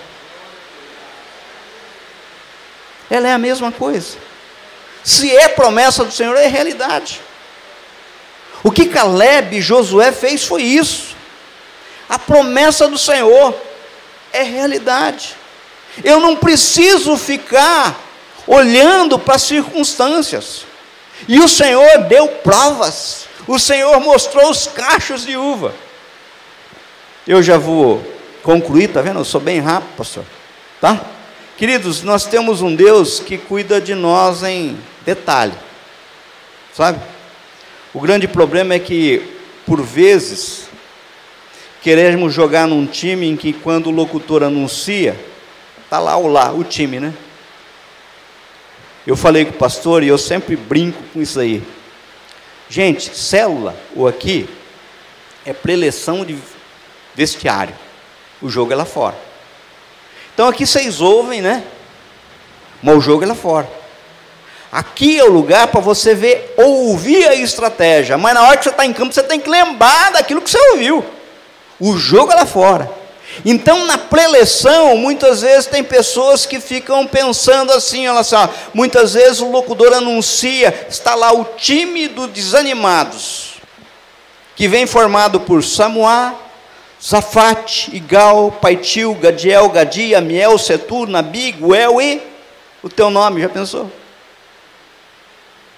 Ela é a mesma coisa. Se é promessa do Senhor, é realidade. O que Caleb e Josué fez foi isso. A promessa do Senhor é realidade. Eu não preciso ficar olhando para as circunstâncias. E o Senhor deu provas. O Senhor mostrou os cachos de uva. Eu já vou concluir, tá vendo? Eu sou bem rápido, pastor. Tá? Queridos, nós temos um Deus que cuida de nós em detalhe. Sabe? O grande problema é que, por vezes, queremos jogar num time em que quando o locutor anuncia, está lá o time, né? Eu falei com o pastor e eu sempre brinco com isso aí. Gente, célula, ou aqui, é preleção de vestiário. O jogo é lá fora. Então aqui vocês ouvem, né? Mas o jogo é lá fora. Aqui é o lugar para você ver, ouvir a estratégia. Mas na hora que você está em campo, você tem que lembrar daquilo que você ouviu. O jogo é lá fora. Então, na preleção, muitas vezes tem pessoas que ficam pensando assim, olha só, muitas vezes o locutor anuncia, está lá o time dos desanimados, que vem formado por Samuá, Zafate, Igal, Paitil, Gadiel, Gadi, Amiel, Setur, Nabi, Guel e o teu nome, já pensou?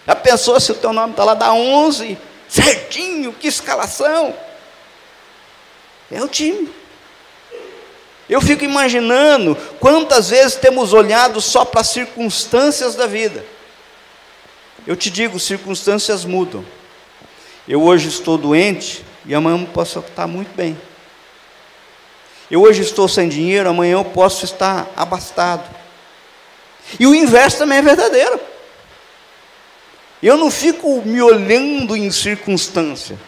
Já pensou se o teu nome está lá, dá 11, certinho, que escalação? É o time. Eu fico imaginando quantas vezes temos olhado só para as circunstâncias da vida. Eu te digo, circunstâncias mudam. Eu hoje estou doente e amanhã posso estar muito bem. Eu hoje estou sem dinheiro, amanhã eu posso estar abastado. E o inverso também é verdadeiro. Eu não fico me olhando em circunstância.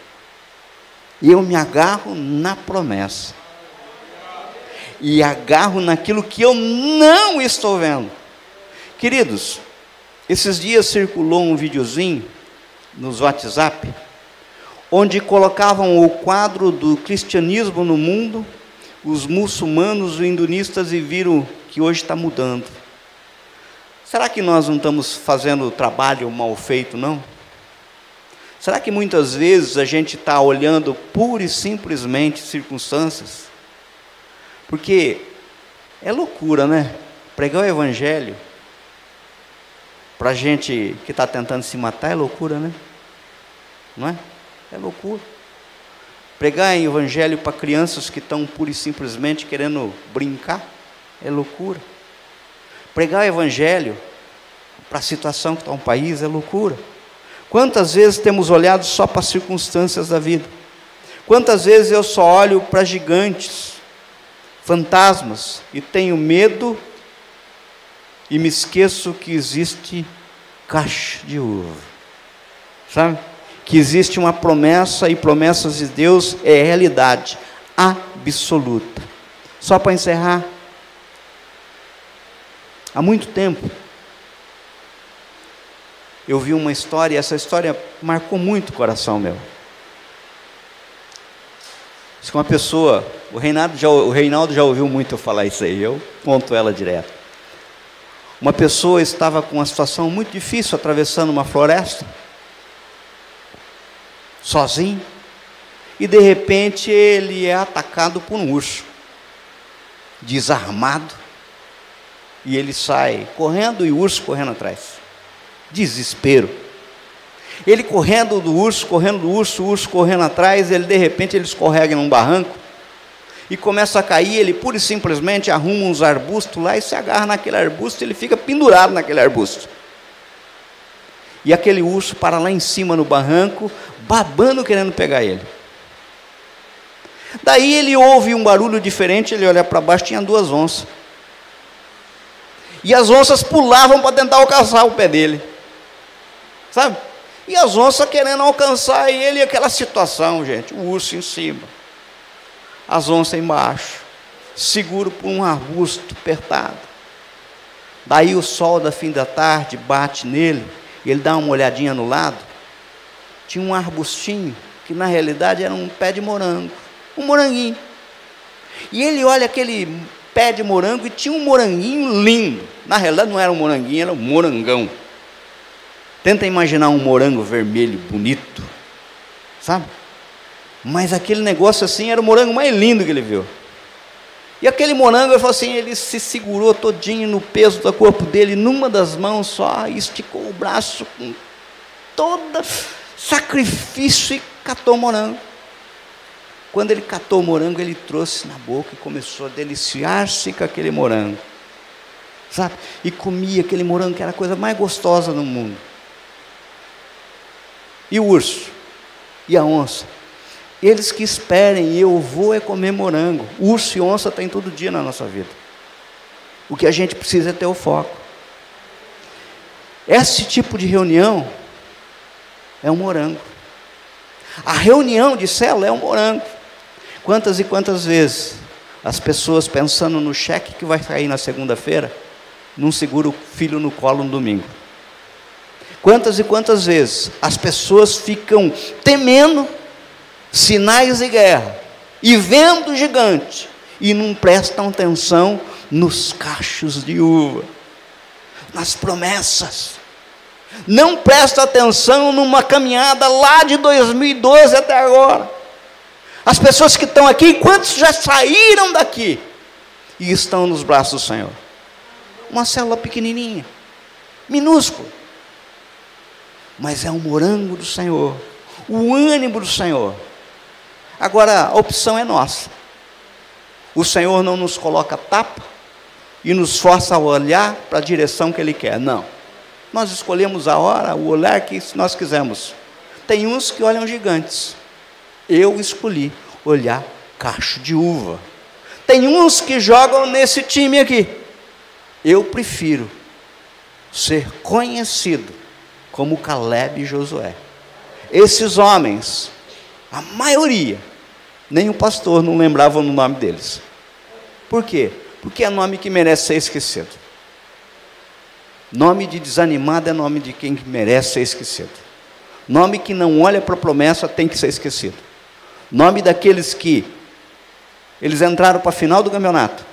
Eu me agarro na promessa. E agarro naquilo que eu não estou vendo. Queridos, Esses dias circulou um videozinho nos WhatsApp, onde colocavam o quadro do cristianismo no mundo, os muçulmanos, os hinduistas, e viram que hoje está mudando. Será que nós não estamos fazendo o trabalho mal feito, não? Será que muitas vezes a gente está olhando pura e simplesmente circunstâncias? Porque é loucura, né? Pregar o evangelho para gente que está tentando se matar é loucura, né? Não é? É loucura. Pregar o evangelho para crianças que estão pura e simplesmente querendo brincar é loucura. Pregar o evangelho para a situação que está um país é loucura. Quantas vezes temos olhado só para as circunstâncias da vida? Quantas vezes eu só olho para gigantes, fantasmas, e tenho medo e me esqueço que existe cacho de uva, sabe? Que existe uma promessa, e promessas de Deus é realidade absoluta. Só para encerrar, há muito tempo eu vi uma história, e essa história marcou muito o coração meu. Diz que uma pessoa, o Reinaldo já ouviu muito eu falar isso aí, eu conto ela direto. Uma pessoa estava com uma situação muito difícil, atravessando uma floresta, sozinho, e de repente ele é atacado por um urso, desarmado, e ele sai correndo e o urso correndo atrás. Desespero. Ele correndo do urso, o urso correndo atrás, ele de repente ele escorrega num barranco e começa a cair. Ele pura e simplesmente arruma uns arbustos lá e se agarra naquele arbusto, ele fica pendurado naquele arbusto. E aquele urso para lá em cima no barranco, babando, querendo pegar ele. Daí ele ouve um barulho diferente, ele olha para baixo, tinha 2 onças. E as onças pulavam para tentar alcançar o pé dele, sabe? E as onças querendo alcançar ele, aquela situação, gente, o urso em cima, as onças embaixo, seguro por um arbusto apertado. Daí o sol da fim da tarde bate nele, e ele dá uma olhadinha no lado, tinha um arbustinho, que na realidade era um pé de morango, um moranguinho. E ele olha aquele pé de morango e tinha um moranguinho lindo. Na realidade não era um moranguinho, era um morangão. Tenta imaginar um morango vermelho, bonito, sabe? Mas aquele negócio assim era o morango mais lindo que ele viu. E aquele morango, ele falou assim, ele se segurou todinho no peso do corpo dele, numa das mãos só, e esticou o braço com todo sacrifício e catou o morango. Quando ele catou o morango, ele trouxe na boca e começou a deliciar-se com aquele morango, sabe? E comia aquele morango, que era a coisa mais gostosa no mundo. E o urso, e a onça, eles que esperem, eu vou é comer morango. Urso e onça tem todo dia na nossa vida. O que a gente precisa é ter o foco. Esse tipo de reunião é um morango. A reunião de célula é um morango. Quantas e quantas vezes as pessoas pensando no cheque que vai cair na segunda-feira, não segura o filho no colo no domingo. Quantas e quantas vezes as pessoas ficam temendo sinais de guerra e vendo o gigante e não prestam atenção nos cachos de uva, nas promessas. Não prestam atenção numa caminhada lá de 2012 até agora. As pessoas que estão aqui, quantos já saíram daqui e estão nos braços do Senhor? Uma célula pequenininha, minúscula, mas é um morango do Senhor, o ânimo do Senhor. Agora, a opção é nossa. O Senhor não nos coloca tapa e nos força a olhar para a direção que Ele quer, não. Nós escolhemos a hora, o olhar que nós quisermos. Tem uns que olham gigantes. Eu escolhi olhar cacho de uva. Tem uns que jogam nesse time aqui. Eu prefiro ser conhecido como Caleb e Josué. Esses homens, a maioria, nem o pastor não lembrava o nome deles. Por quê? Porque é nome que merece ser esquecido. Nome de desanimado é nome de quem merece ser esquecido. Nome que não olha para a promessa tem que ser esquecido. Nome daqueles que eles entraram para a final do campeonato,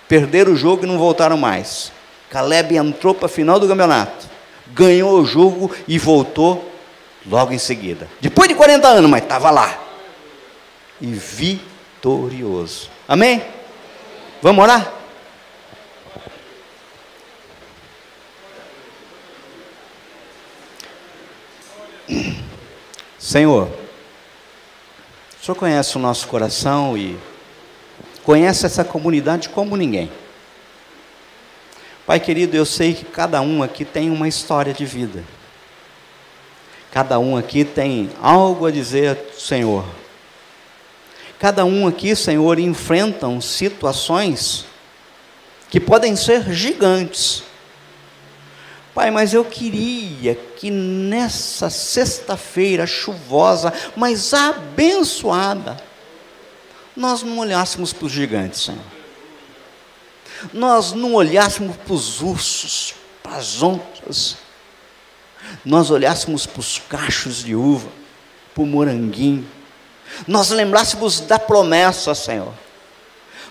perderam o jogo e não voltaram mais. Caleb entrou para a final do campeonato, ganhou o jogo e voltou logo em seguida. Depois de 40 anos, mas estava lá. E vitorioso. Amém? Vamos orar? Senhor, o Senhor conhece o nosso coração e conhece essa comunidade como ninguém. Pai querido, eu sei que cada um aqui tem uma história de vida. Cada um aqui tem algo a dizer, Senhor. Cada um aqui, Senhor, enfrentam situações que podem ser gigantes. Pai, mas eu queria que nessa sexta-feira chuvosa, mas abençoada, nós não olhássemos para os gigantes, Senhor. Nós não olhássemos para os ursos, para as onças. Nós olhássemos para os cachos de uva, para o moranguinho. Nós lembrássemos da promessa, Senhor.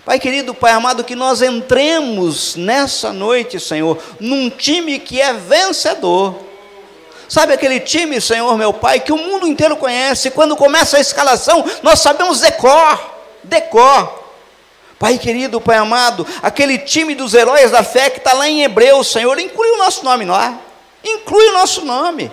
Pai querido, Pai amado, que nós entremos nessa noite, Senhor, num time que é vencedor. Sabe aquele time, Senhor, meu Pai, que o mundo inteiro conhece. Quando começa a escalação, nós sabemos decor. Pai querido, Pai amado, aquele time dos heróis da fé que está lá em Hebreus, Senhor, inclui o nosso nome lá. Inclui o nosso nome.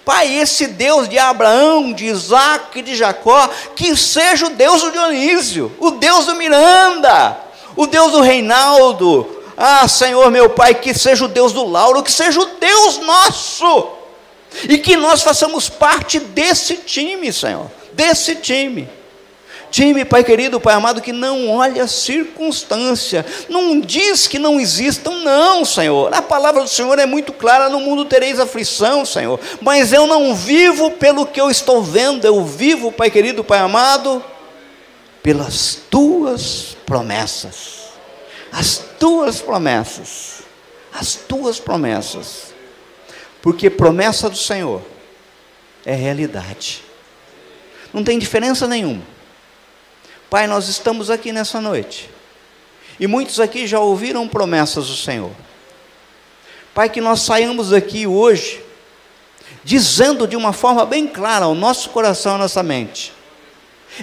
Pai, esse Deus de Abraão, de Isaac e de Jacó, que seja o Deus do Dionísio, o Deus do Miranda, o Deus do Reinaldo. Ah, Senhor, meu Pai, que seja o Deus do Lauro, que seja o Deus nosso. E que nós façamos parte desse time, Senhor, desse time. Time, Pai querido, Pai amado, que não olha a circunstância, não diz que não existam, não, Senhor. A palavra do Senhor é muito clara: no mundo tereis aflição, Senhor, mas eu não vivo pelo que eu estou vendo, eu vivo, Pai querido, Pai amado, pelas tuas promessas, as tuas promessas, as tuas promessas, porque promessa do Senhor é realidade, não tem diferença nenhuma. Pai, nós estamos aqui nessa noite, e muitos aqui já ouviram promessas do Senhor. Pai, que nós saiamos daqui hoje, dizendo de uma forma bem clara ao nosso coração, à nossa mente: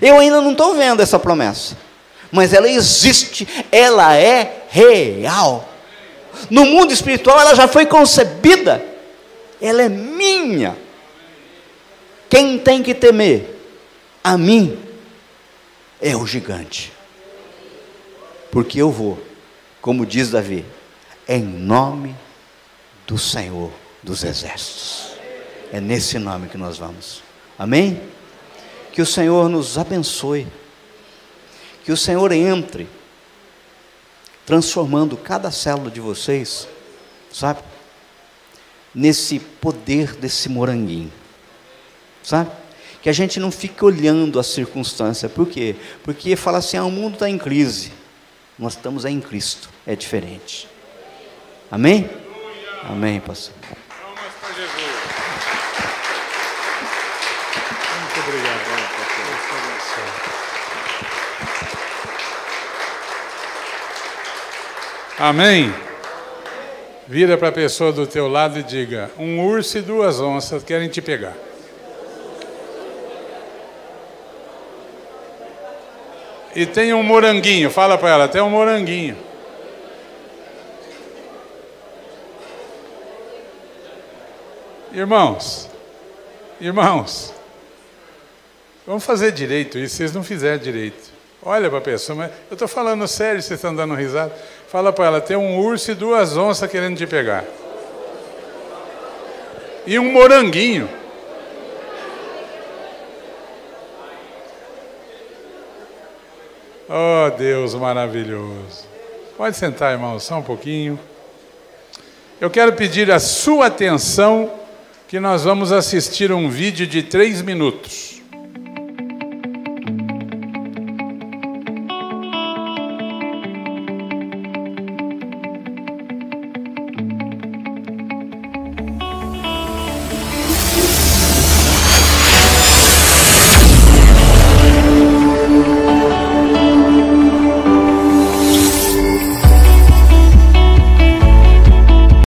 eu ainda não estou vendo essa promessa, mas ela existe, ela é real. No mundo espiritual ela já foi concebida, ela é minha. Quem tem que temer a mim é o gigante, porque eu vou, como diz Davi, em nome do Senhor dos Exércitos. É nesse nome que nós vamos. Amém? Que o Senhor nos abençoe, que o Senhor entre transformando cada célula de vocês, sabe, nesse poder desse moranguinho, sabe? Que a gente não fique olhando a circunstância. Por quê? Porque fala assim: o mundo está em crise, nós estamos em Cristo, é diferente. Amém? Amém, pastor. Palmas para Jesus. Muito obrigado, pastor. Amém? Vira para a pessoa do teu lado e diga: um urso e 2 onças querem te pegar. E tem um moranguinho, fala para ela, tem um moranguinho. Irmãos, vamos fazer direito isso, vocês não fizeram direito. Olha para a pessoa, mas eu estou falando sério, vocês estão dando risada. Fala para ela, tem um urso e 2 onças querendo te pegar. E um moranguinho. Oh, Deus maravilhoso. Pode sentar, irmão, só um pouquinho. Eu quero pedir a sua atenção, que nós vamos assistir um vídeo de 3 minutos.